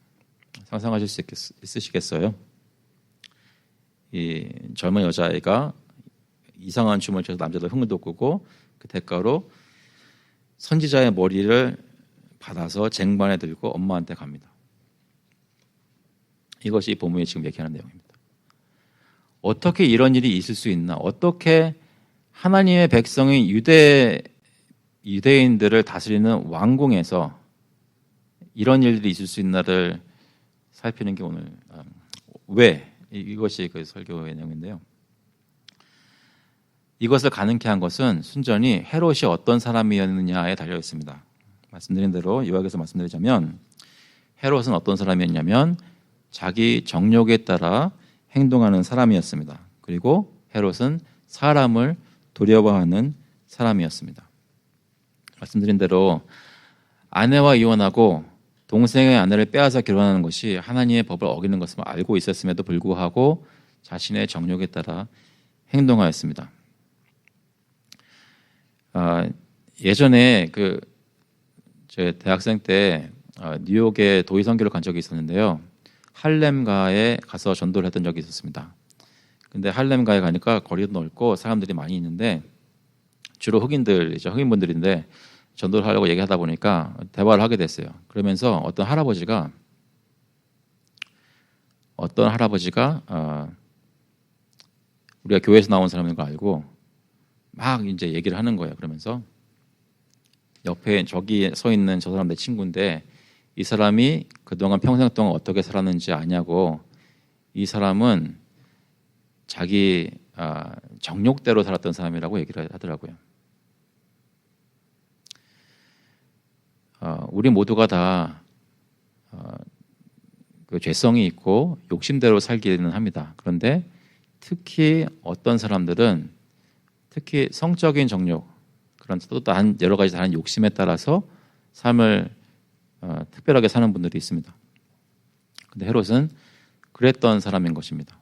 상상하실 수 있으시겠어요? 이 젊은 여자아이가 이상한 춤을 춰서 남자들 흥을 돋구고 그 대가로 선지자의 머리를 받아서 쟁반에 들고 엄마한테 갑니다. 이것이 본문이 지금 얘기하는 내용입니다. 어떻게 이런 일이 있을 수 있나? 어떻게 하나님의 백성인 유대인들을 다스리는 왕궁에서 이런 일들이 있을 수 있나를 살피는 게 오늘 왜 이것이 그 설교의 내용인데요. 이것을 가능케 한 것은 순전히 헤롯이 어떤 사람이었느냐에 달려 있습니다. 말씀드린 대로 요약해서 말씀드리자면 헤롯은 어떤 사람이었냐면 자기 정욕에 따라 행동하는 사람이었습니다. 그리고 헤롯은 사람을 두려워하는 사람이었습니다. 말씀드린 대로 아내와 이혼하고 동생의 아내를 빼앗아 결혼하는 것이 하나님의 법을 어기는 것을 알고 있었음에도 불구하고 자신의 정욕에 따라 행동하였습니다. 예전에 제 대학생 때 뉴욕에 도의 선교를 간 적이 있었는데요. 할렘가에 가서 전도를 했던 적이 있었습니다. 근데 할렘가에 가니까 거리도 넓고 사람들이 많이 있는데 주로 흑인분들인데 전도를 하려고 얘기하다 보니까 대화를 하게 됐어요. 그러면서 어떤 할아버지가 우리가 교회에서 나온 사람인 걸 알고 막 이제 얘기를 하는 거예요. 그러면서 옆에 저기 서 있는 저 사람 내 친구인데 이 사람이 그동안 평생 동안 어떻게 살았는지 아냐고. 이 사람은 자기 정욕대로 살았던 사람이라고 얘기를 하더라고요. 우리 모두가 다 그 죄성이 있고 욕심대로 살기는 합니다. 그런데 특히 어떤 사람들은 특히 성적인 정욕, 그런 또 다른 여러 가지 다른 욕심에 따라서 삶을 특별하게 사는 분들이 있습니다. 근데 헤롯은 그랬던 사람인 것입니다.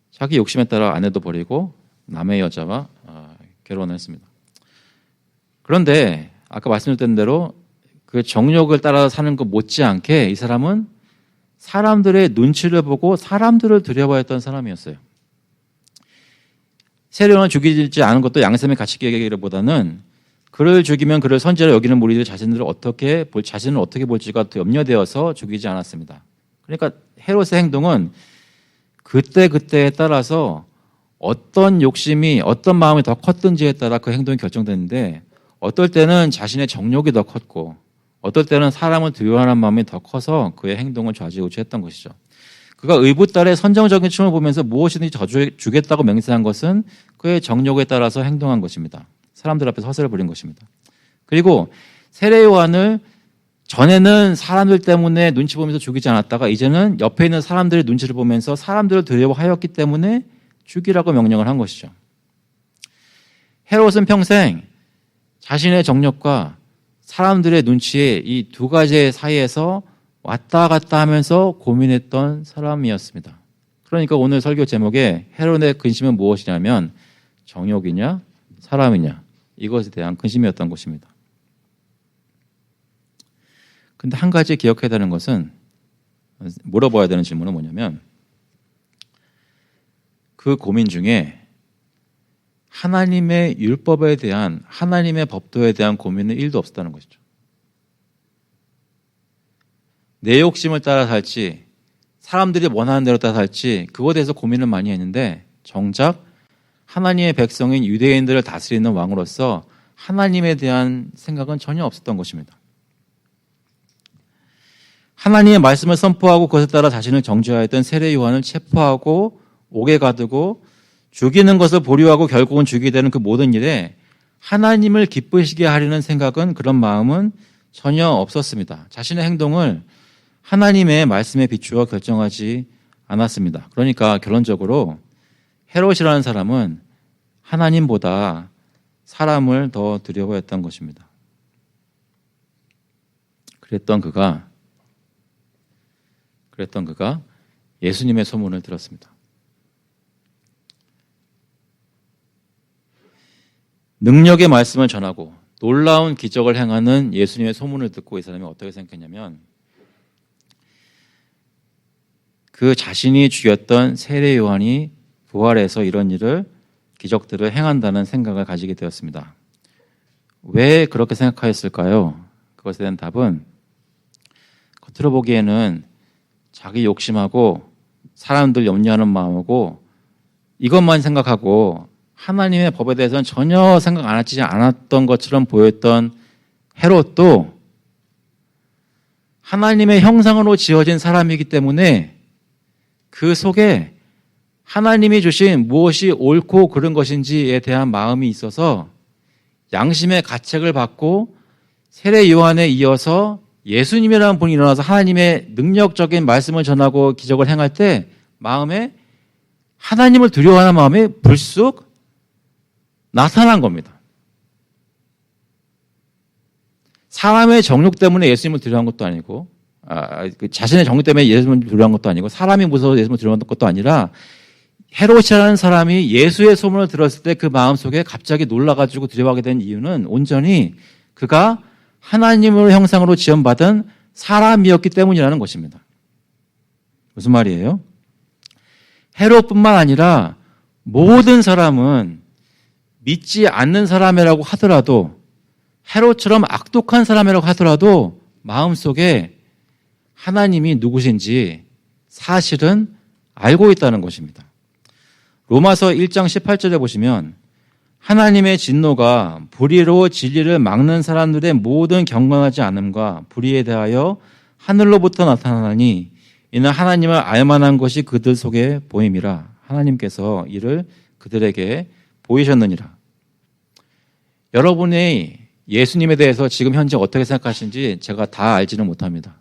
자기 욕심에 따라 아내도 버리고 남의 여자와 결혼을 했습니다. 그런데 아까 말씀드린 대로 그 정욕을 따라 사는 것 못지않게 이 사람은 사람들의 눈치를 보고 사람들을 두려워했던 사람이었어요. 세례요한을 죽이지 않은 것도 양심의 가치기보다는 그를 죽이면 그를 선지자로 여기는 무리들 자신을 어떻게 볼지가 더 염려되어서 죽이지 않았습니다. 그러니까 헤롯의 행동은 그때에 따라서 어떤 욕심이 어떤 마음이 더 컸든지에 따라 그 행동이 결정되는데 어떨 때는 자신의 정욕이 더 컸고 어떨 때는 사람을 두려워하는 마음이 더 커서 그의 행동을 좌지우지했던 것이죠. 그가 의붓딸의 선정적인 춤을 보면서 무엇이든지 더 주겠다고 맹세한 것은 그의 정욕에 따라서 행동한 것입니다. 사람들 앞에서 허세를 부린 것입니다. 그리고 세례요한을 전에는 사람들 때문에 눈치 보면서 죽이지 않았다가 이제는 옆에 있는 사람들의 눈치를 보면서 사람들을 두려워하였기 때문에 죽이라고 명령을 한 것이죠. 헤롯은 평생 자신의 정욕과 사람들의 눈치에 이 두 가지 사이에서 왔다 갔다 하면서 고민했던 사람이었습니다. 그러니까 오늘 설교 제목에 헤롯의 근심은 무엇이냐면 정욕이냐 사람이냐 이것에 대한 근심이었던 것입니다. 근데 한 가지 기억해야 되는 것은 물어봐야 되는 질문은 뭐냐면 그 고민 중에 하나님의 율법에 대한 하나님의 법도에 대한 고민은 1도 없었다는 것이죠. 내 욕심을 따라 살지 사람들이 원하는 대로 따라 살지 그거에 대해서 고민을 많이 했는데 정작 하나님의 백성인 유대인들을 다스리는 왕으로서 하나님에 대한 생각은 전혀 없었던 것입니다. 하나님의 말씀을 선포하고 그것에 따라 자신을 정죄하였던 세례 요한을 체포하고 옥에 가두고 죽이는 것을 보류하고 결국은 죽이게 되는 그 모든 일에 하나님을 기쁘시게 하려는 생각은, 그런 마음은 전혀 없었습니다. 자신의 행동을 하나님의 말씀에 비추어 결정하지 않았습니다. 그러니까 결론적으로 헤롯이라는 사람은 하나님보다 사람을 더 두려워했던 것입니다. 그랬던 그가 예수님의 소문을 들었습니다. 능력의 말씀을 전하고 놀라운 기적을 행하는 예수님의 소문을 듣고 이 사람이 어떻게 생각했냐면, 그 자신이 죽였던 세례 요한이 부활해서 이런 기적들을 행한다는 생각을 가지게 되었습니다. 왜 그렇게 생각하였을까요? 그것에 대한 답은 겉으로 보기에는 자기 욕심하고 사람들 염려하는 마음하고 이것만 생각하고 하나님의 법에 대해서는 전혀 생각 안 하지 않았던 것처럼 보였던 헤롯도 하나님의 형상으로 지어진 사람이기 때문에 그 속에 하나님이 주신 무엇이 옳고 그른 것인지에 대한 마음이 있어서 양심의 가책을 받고 세례 요한에 이어서 예수님이라는 분이 일어나서 하나님의 능력적인 말씀을 전하고 기적을 행할 때 마음에 하나님을 두려워하는 마음이 불쑥 나타난 겁니다. 사람의 정욕 때문에 예수님을 두려워한 것도 아니고, 자신의 정욕 때문에 예수님을 두려워한 것도 아니고, 사람이 무서워서 예수님을 두려워한 것도 아니라, 헤롯이라는 사람이 예수의 소문을 들었을 때 그 마음속에 갑자기 놀라가지고 두려워하게 된 이유는 온전히 그가 하나님의 형상으로 지음받은 사람이었기 때문이라는 것입니다. 무슨 말이에요? 헤롯뿐만 아니라 모든 사람은 믿지 않는 사람이라고 하더라도, 헤롯처럼 악독한 사람이라고 하더라도 마음속에 하나님이 누구신지 사실은 알고 있다는 것입니다. 로마서 1장 18절에 보시면 하나님의 진노가 불의로 진리를 막는 사람들의 모든 경건하지 않음과 불의에 대하여 하늘로부터 나타나니 이는 하나님을 알만한 것이 그들 속에 보임이라. 하나님께서 이를 그들에게 보이셨느니라. 여러분이 예수님에 대해서 지금 현재 어떻게 생각하시는지 제가 다 알지는 못합니다.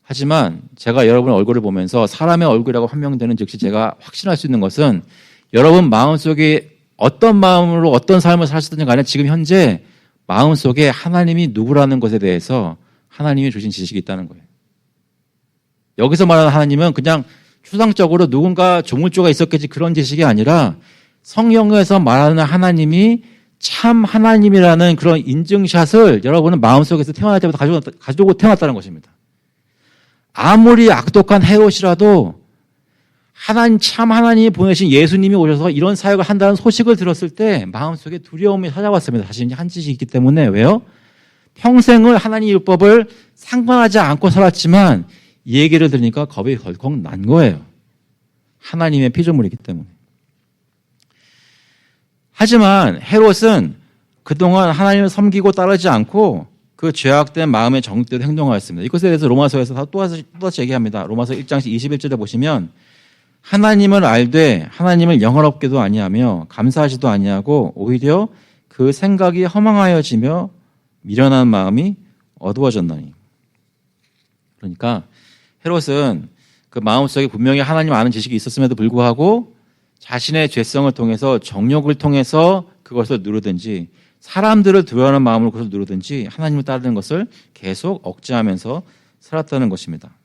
하지만 제가 여러분의 얼굴을 보면서 사람의 얼굴이라고 판명되는 즉시 제가 확신할 수 있는 것은 여러분 마음속에 어떤 마음으로 어떤 삶을 사시든지 간에 지금 현재 마음속에 하나님이 누구라는 것에 대해서 하나님이 주신 지식이 있다는 거예요. 여기서 말하는 하나님은 그냥 추상적으로 누군가 조물주가 있었겠지 그런 지식이 아니라 성경에서 말하는 하나님이 참 하나님이라는 그런 인증샷을 여러분은 마음속에서 태어날 때부터 가지고 태어났다는 것입니다. 아무리 악독한 헤롯이라도 참 하나님이 보내신 예수님이 오셔서 이런 사역을 한다는 소식을 들었을 때 마음속에 두려움이 찾아왔습니다. 자신이 한 짓이 있기 때문에. 왜요? 평생을 하나님의 율법을 상관하지 않고 살았지만 이 얘기를 들으니까 겁이 덜컥 난 거예요. 하나님의 피조물이기 때문에. 하지만 헤롯은 그동안 하나님을 섬기고 따르지 않고 그 죄악된 마음의 정욕대로 행동하였습니다. 이것에 대해서 로마서에서 또다시 얘기합니다. 로마서 1장 21절에 보시면 하나님을 알되 하나님을 영화롭게도 아니하며 감사하지도 아니하고 오히려 그 생각이 허망하여지며 미련한 마음이 어두워졌나니. 그러니까 헤롯은 그 마음속에 분명히 하나님 아는 지식이 있었음에도 불구하고 자신의 죄성을 통해서 정욕을 통해서 그것을 누르든지 사람들을 두려워하는 마음으로 그것을 누르든지 하나님을 따르는 것을 계속 억제하면서 살았다는 것입니다.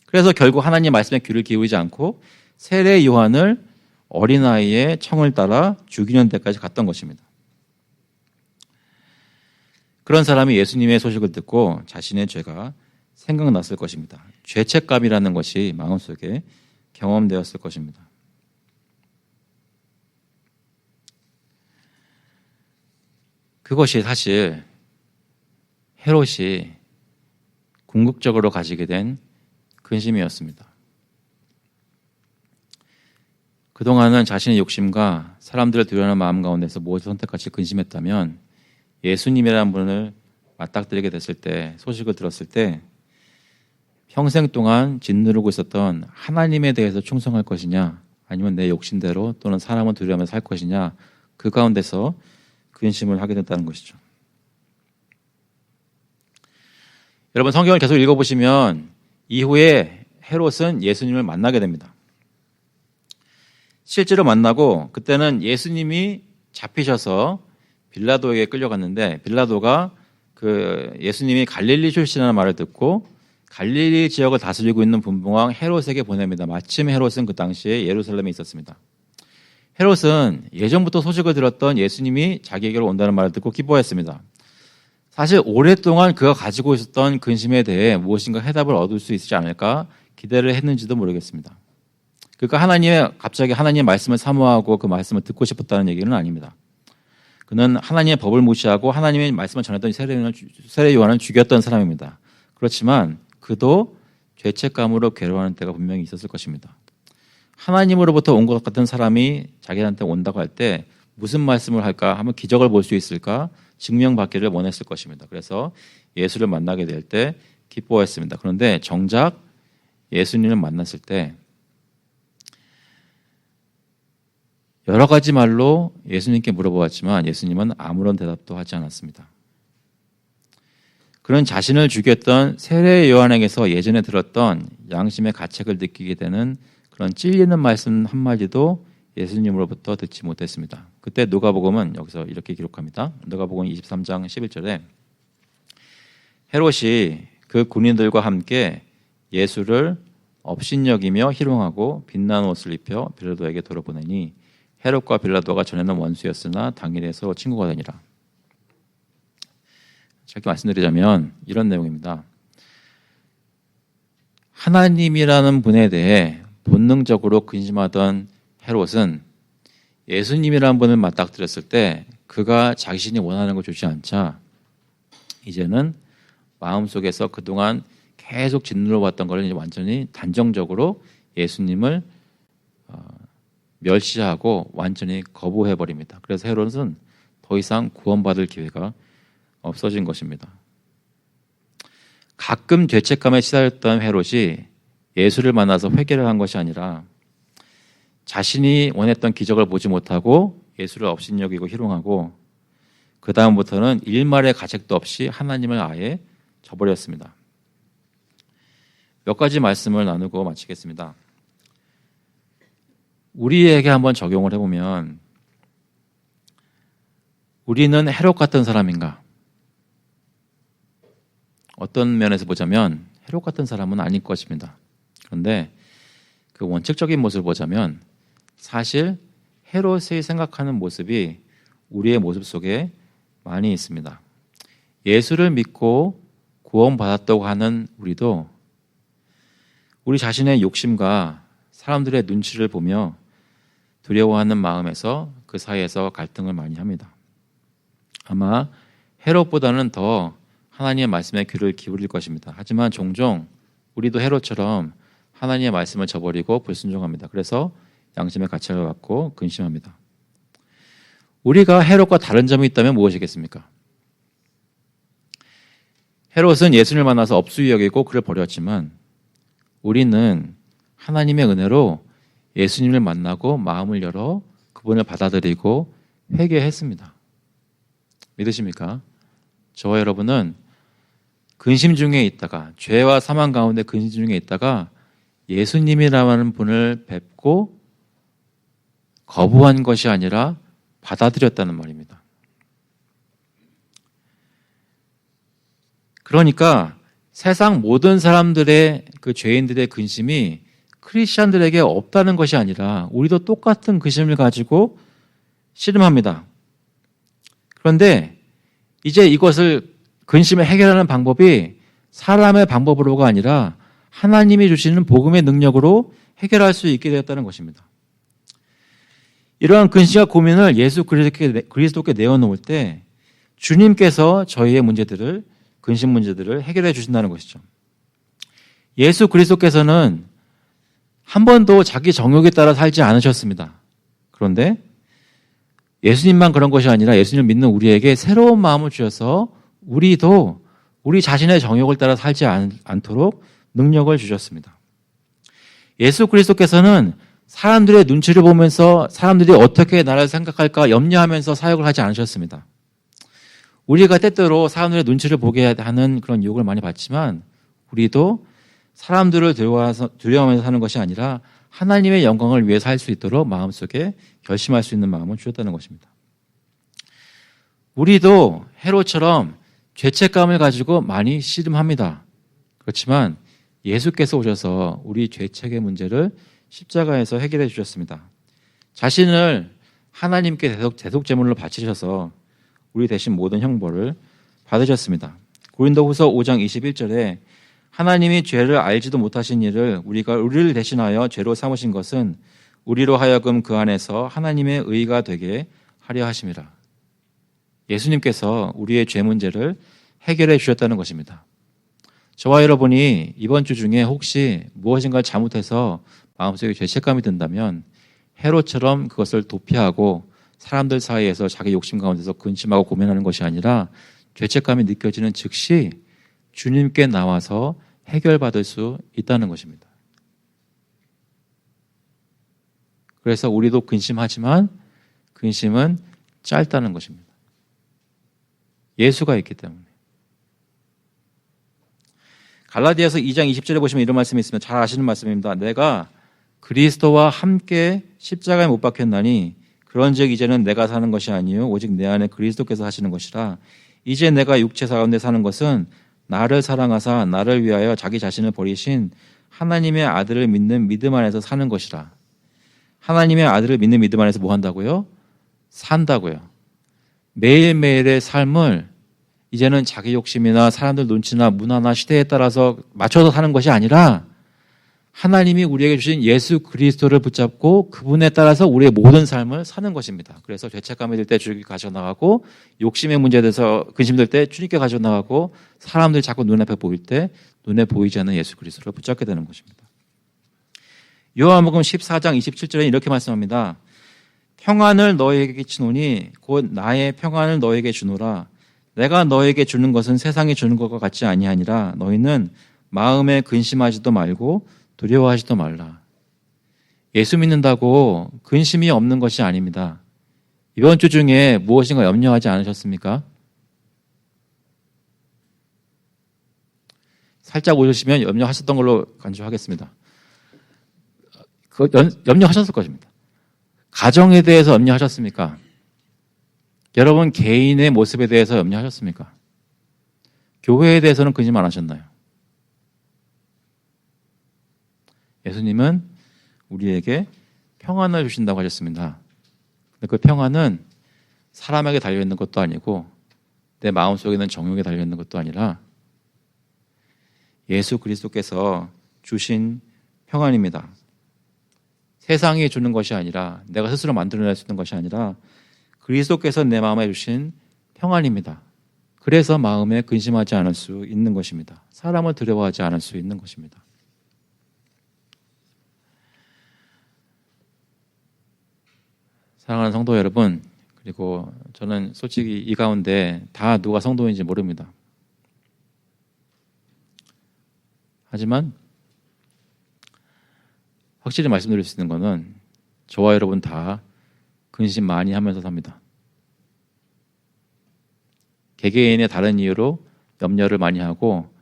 그래서 결국 하나님 말씀에 귀를 기울이지 않고 세례 요한을 어린아이의 청을 따라 죽이는 데까지 갔던 것입니다. 그런 사람이 예수님의 소식을 듣고 자신의 죄가 생각났을 것입니다. 죄책감이라는 것이 마음속에 경험되었을 것입니다. 그것이 사실 헤롯이 궁극적으로 가지게 된 근심이었습니다. 그동안은 자신의 욕심과 사람들을 두려워하는 마음 가운데서 무엇을 선택할지 근심했다면 예수님이라는 분을 맞닥뜨리게 됐을 때, 소식을 들었을 때 평생 동안 짓누르고 있었던 하나님에 대해서 충성할 것이냐, 아니면 내 욕심대로 또는 사람을 두려워하면서 살 것이냐, 그 가운데서 근심을 하게 됐다는 것이죠. 여러분, 성경을 계속 읽어보시면 이후에 헤롯은 예수님을 만나게 됩니다. 실제로 만나고 그때는 예수님이 잡히셔서 빌라도에게 끌려갔는데, 빌라도가 그 예수님이 갈릴리 출신이라는 말을 듣고 갈릴리 지역을 다스리고 있는 분봉왕 헤롯에게 보냅니다. 마침 헤롯은 그 당시에 예루살렘에 있었습니다. 헤롯은 예전부터 소식을 들었던 예수님이 자기에게로 온다는 말을 듣고 기뻐했습니다. 사실 오랫동안 그가 가지고 있었던 근심에 대해 무엇인가 해답을 얻을 수 있지 않을까 기대를 했는지도 모르겠습니다. 그러니까 갑자기 하나님의 말씀을 사모하고 그 말씀을 듣고 싶었다는 얘기는 아닙니다. 그는 하나님의 법을 무시하고 하나님의 말씀을 전했던 세례 요한을 죽였던 사람입니다. 그렇지만 그도 죄책감으로 괴로워하는 때가 분명히 있었을 것입니다. 하나님으로부터 온 것 같은 사람이 자기한테 온다고 할 때 무슨 말씀을 할까 하면 기적을 볼 수 있을까 증명받기를 원했을 것입니다. 그래서 예수를 만나게 될 때 기뻐했습니다. 그런데 정작 예수님을 만났을 때 여러 가지 말로 예수님께 물어보았지만 예수님은 아무런 대답도 하지 않았습니다. 그는 자신을 죽였던 세례 요한에게서 예전에 들었던 양심의 가책을 느끼게 되는 그런 찔리는 말씀 한마디도 예수님으로부터 듣지 못했습니다. 그때 누가복음은 여기서 이렇게 기록합니다. 누가복음 23장 11절에 헤롯이 그 군인들과 함께 예수를 업신여기며 희롱하고 빛난 옷을 입혀 빌라도에게 돌아보내니 헤롯과 빌라도가 전에는 원수였으나 당일에 서로 친구가 되니라. 짧게 말씀드리자면 이런 내용입니다. 하나님이라는 분에 대해 본능적으로 근심하던 헤롯은 예수님이라는 분을 맞닥뜨렸을 때 그가 자신이 원하는 걸 주지 않자 이제는 마음속에서 그동안 계속 짓눌러왔던 걸 이제 완전히 단정적으로 예수님을 멸시하고 완전히 거부해버립니다. 그래서 헤롯은 더 이상 구원받을 기회가 없어진 것입니다. 가끔 죄책감에 시달렸던 헤롯이 예수를 만나서 회개를 한 것이 아니라 자신이 원했던 기적을 보지 못하고 예수를 업신여기고 희롱하고 그 다음부터는 일말의 가책도 없이 하나님을 아예 저버렸습니다. 몇 가지 말씀을 나누고 마치겠습니다. 우리에게 한번 적용을 해보면 우리는 헤롯 같은 사람인가? 어떤 면에서 보자면 헤롯 같은 사람은 아닐 것입니다. 그런데 그 원칙적인 모습을 보자면 사실 헤롯이 생각하는 모습이 우리의 모습 속에 많이 있습니다. 예수를 믿고 구원받았다고 하는 우리도 우리 자신의 욕심과 사람들의 눈치를 보며 두려워하는 마음에서 그 사이에서 갈등을 많이 합니다. 아마 헤롯보다는 더 하나님의 말씀에 귀를 기울일 것입니다. 하지만 종종 우리도 헤롯처럼 하나님의 말씀을 저버리고 불순종합니다. 그래서 양심의 가책을 받고 근심합니다. 우리가 헤롯과 다른 점이 있다면 무엇이겠습니까? 헤롯은 예수를 만나서 업수히 여기고 그를 버렸지만 우리는 하나님의 은혜로 예수님을 만나고 마음을 열어 그분을 받아들이고 회개했습니다. 믿으십니까? 저와 여러분은 근심 중에 있다가 죄와 사망 가운데 근심 중에 있다가 예수님이라는 분을 뵙고 거부한 것이 아니라 받아들였다는 말입니다. 그러니까 세상 모든 사람들의 그 죄인들의 근심이 크리스천들에게 없다는 것이 아니라 우리도 똑같은 근심을 가지고 씨름합니다. 그런데 이제 이것을 근심을 해결하는 방법이 사람의 방법으로가 아니라 하나님이 주시는 복음의 능력으로 해결할 수 있게 되었다는 것입니다. 이러한 근심과 고민을 예수 그리스도께 내어놓을 때 주님께서 저희의 문제들을 근심 문제들을 해결해 주신다는 것이죠. 예수 그리스도께서는 한 번도 자기 정욕에 따라 살지 않으셨습니다. 그런데 예수님만 그런 것이 아니라 예수님을 믿는 우리에게 새로운 마음을 주셔서 우리도 우리 자신의 정욕을 따라 살지 않도록 능력을 주셨습니다. 예수 그리스도께서는 사람들의 눈치를 보면서 사람들이 어떻게 나를 생각할까 염려하면서 사역을 하지 않으셨습니다. 우리가 때때로 사람들의 눈치를 보게 하는 그런 유혹을 많이 받지만 우리도 사람들을 두려워하면서 사는 것이 아니라 하나님의 영광을 위해서 할 수 있도록 마음속에 결심할 수 있는 마음을 주셨다는 것입니다. 우리도 헤롯처럼 죄책감을 가지고 많이 씨름합니다. 그렇지만 예수께서 오셔서 우리 죄책의 문제를 십자가에서 해결해 주셨습니다. 자신을 하나님께 대속제물로 바치셔서 우리 대신 모든 형벌을 받으셨습니다. 고린도후서 5장 21절에 하나님이 죄를 알지도 못하신 이를 우리를 대신하여 죄로 삼으신 것은 우리로 하여금 그 안에서 하나님의 의가 되게 하려 하심이라. 예수님께서 우리의 죄 문제를 해결해 주셨다는 것입니다. 저와 여러분이 이번 주 중에 혹시 무엇인가 잘못해서 마음속에 죄책감이 든다면 헤롯처럼 그것을 도피하고 사람들 사이에서 자기 욕심 가운데서 근심하고 고민하는 것이 아니라 죄책감이 느껴지는 즉시 주님께 나와서 해결받을 수 있다는 것입니다. 그래서 우리도 근심하지만 근심은 짧다는 것입니다. 예수가 있기 때문에. 갈라디아서 2장 20절에 보시면 이런 말씀이 있으면 잘 아시는 말씀입니다. 내가 그리스도와 함께 십자가에 못 박혔나니 그런즉 이제는 내가 사는 것이 아니요 오직 내 안에 그리스도께서 하시는 것이라. 이제 내가 육체 가운데 사는 것은 나를 사랑하사 나를 위하여 자기 자신을 버리신 하나님의 아들을 믿는 믿음 안에서 사는 것이라. 하나님의 아들을 믿는 믿음 안에서 뭐 한다고요? 산다고요. 매일매일의 삶을 이제는 자기 욕심이나 사람들 눈치나 문화나 시대에 따라서 맞춰서 사는 것이 아니라 하나님이 우리에게 주신 예수 그리스도를 붙잡고 그분에 따라서 우리의 모든 삶을 사는 것입니다. 그래서 죄책감이 들 때 주님께 가져나가고 욕심의 문제에 대해서 근심될 때 주님께 가져나가고 사람들이 자꾸 눈앞에 보일 때 눈에 보이지 않는 예수 그리스도를 붙잡게 되는 것입니다. 요한복음 14장 27절에 이렇게 말씀합니다. 평안을 너희에게 끼치노니 곧 나의 평안을 너희에게 주노라. 내가 너희에게 주는 것은 세상이 주는 것과 같지 아니하니라. 너희는 마음에 근심하지도 말고 두려워하지도 말라. 예수 믿는다고 근심이 없는 것이 아닙니다. 이번 주 중에 무엇인가 염려하지 않으셨습니까? 살짝 오시면 염려하셨던 걸로 간주하겠습니다. 염려하셨을 것입니다. 가정에 대해서 염려하셨습니까? 여러분 개인의 모습에 대해서 염려하셨습니까? 교회에 대해서는 근심 안 하셨나요? 예수님은 우리에게 평안을 주신다고 하셨습니다. 그 평안은 사람에게 달려있는 것도 아니고 내 마음속에 있는 정욕에 달려있는 것도 아니라 예수 그리스도께서 주신 평안입니다. 세상이 주는 것이 아니라 내가 스스로 만들어낼 수 있는 것이 아니라 그리스도께서 내 마음에 주신 평안입니다. 그래서 마음에 근심하지 않을 수 있는 것입니다. 사람을 두려워하지 않을 수 있는 것입니다. 사랑하는 성도 여러분, 그리고 저는 솔직히 이 가운데 다 누가 성도인지 모릅니다. 하지만 확실히 말씀드릴 수 있는 것은 저와 여러분 다 근심 많이 하면서 삽니다. 개개인의 다른 이유로 염려를 많이 하고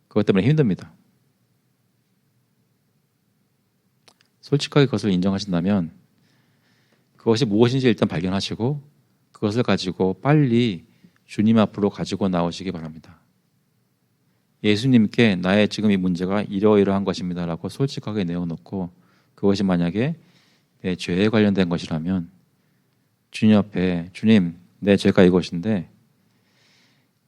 그것 때문에 힘듭니다. 솔직하게 그것을 인정하신다면 그것이 무엇인지 일단 발견하시고 그것을 가지고 빨리 주님 앞으로 가지고 나오시기 바랍니다. 예수님께 나의 지금 이 문제가 이러이러한 것입니다라고 솔직하게 내어놓고 그것이 만약에 내 죄에 관련된 것이라면 주님 앞에 주님 내 죄가 이것인데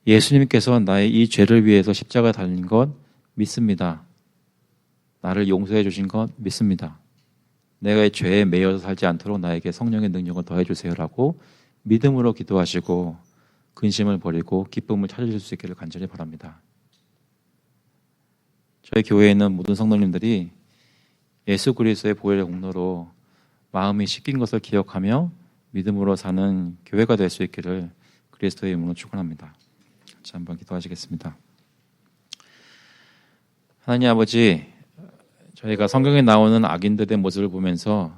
예수님께서 나의 이 죄를 위해서 십자가에 달린 것 믿습니다. 나를 용서해 주신 것 믿습니다. 내가 이 죄에 매여서 살지 않도록 나에게 성령의 능력을 더해 주세요라고 믿음으로 기도하시고 근심을 버리고 기쁨을 찾으실 수 있기를 간절히 바랍니다. 저희 교회에 있는 모든 성도님들이 예수 그리스도의 보혈의 공로로 마음이 씻긴 것을 기억하며 믿음으로 사는 교회가 될 수 있기를 그리스도의 이름으로 축원합니다. 같이 한번 기도하시겠습니다. 하나님 아버지, 저희가 성경에 나오는 악인들의 모습을 보면서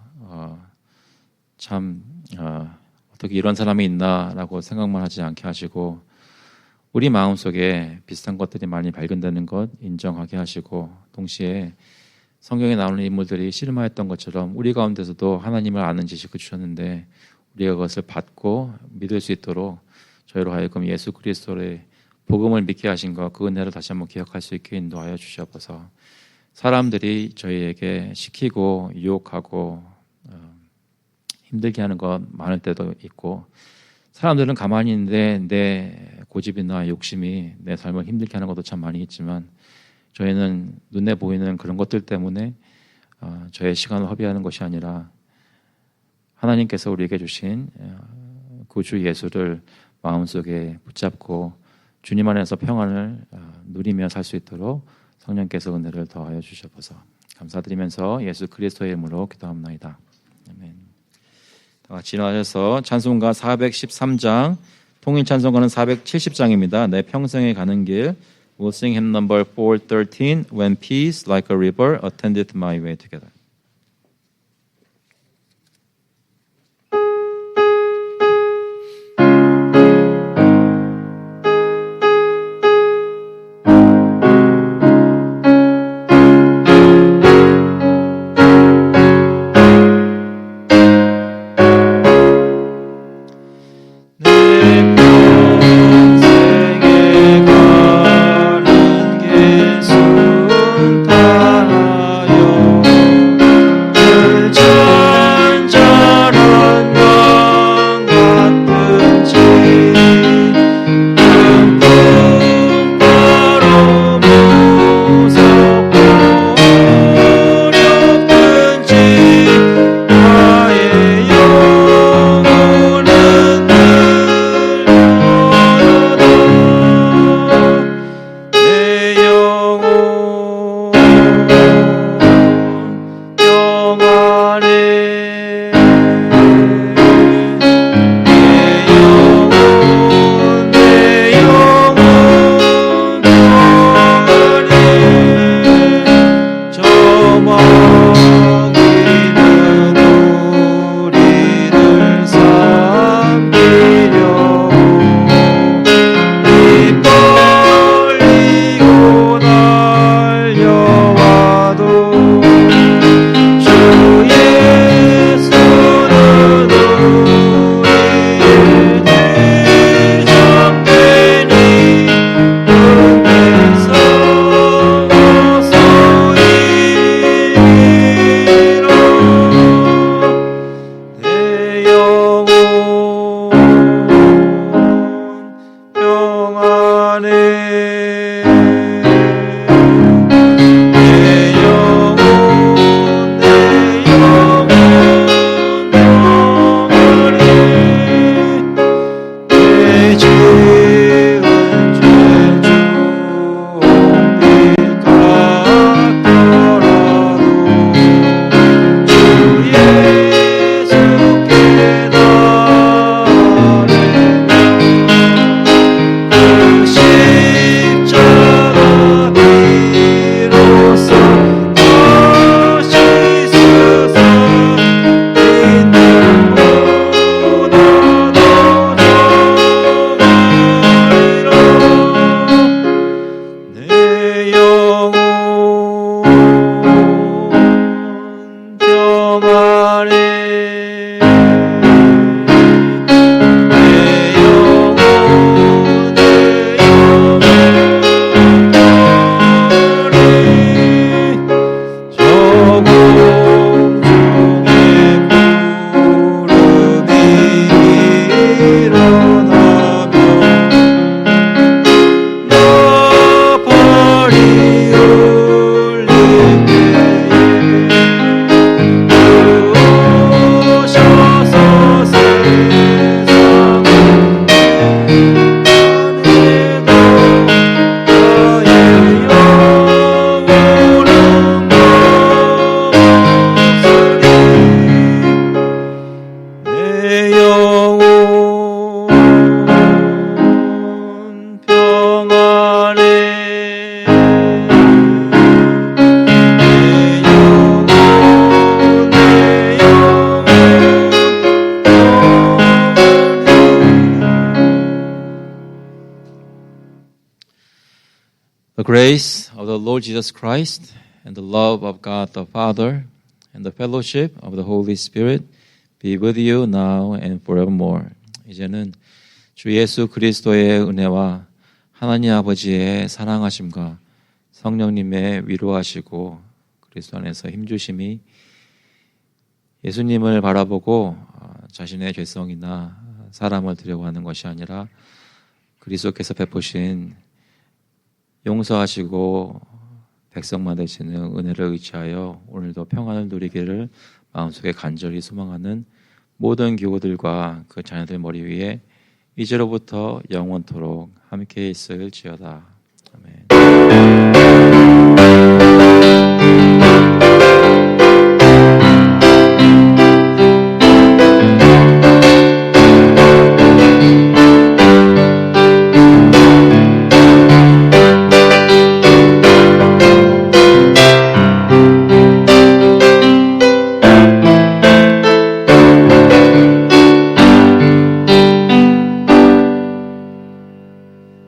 어떻게 이런 사람이 있나라고 생각만 하지 않게 하시고 우리 마음속에 비슷한 것들이 많이 발견되는 것 인정하게 하시고 동시에 성경에 나오는 인물들이 씨름하였던 것처럼 우리 가운데서도 하나님을 아는 지식을 주셨는데 우리가 그것을 받고 믿을 수 있도록 저희로 하여금 예수 그리스도의 복음을 믿게 하신 것, 그 은혜를 다시 한번 기억할 수 있게 인도하여 주시옵소서. 사람들이 저희에게 시키고 유혹하고 힘들게 하는 것 많을 때도 있고 사람들은 가만히 있는데 내 고집이나 욕심이 내 삶을 힘들게 하는 것도 참 많이 있지만 저희는 눈에 보이는 그런 것들 때문에 저의 시간을 허비하는 것이 아니라 하나님께서 우리에게 주신 구주 예수를 마음속에 붙잡고 주님 안에서 평안을 누리며 살 수 있도록 성령께서 은혜를 더하여 주시옵소서. 감사드리면서 예수 그리스도의 이름으로 기도합나이다. 아멘. 다 같이 일어나셔서 찬송가 413장, 통일 찬송가는 470장입니다. 내 평생에 가는 길. We'll sing hymn number 413, When peace like a river attendeth my way together. 순탄하여 grace of the Lord Jesus Christ and the love of God the Father and the fellowship of the Holy Spirit be with you now and forevermore. 이제는 주 예수 그리스도의 은혜와 하나님 아버지의 사랑하심과 성령님의 위로하시고 그리스도 안에서 힘주심이 예수님을 바라보고 자신의 죄성이나 사람을 드려고하는 것이 아니라 그리스도께서 베푸신 용서하시고 백성만 되시는 은혜를 의지하여 오늘도 평안을 누리기를 마음속에 간절히 소망하는 모든 교우들과 그 자녀들 머리 위에 이제로부터 영원토록 함께 있을지어다.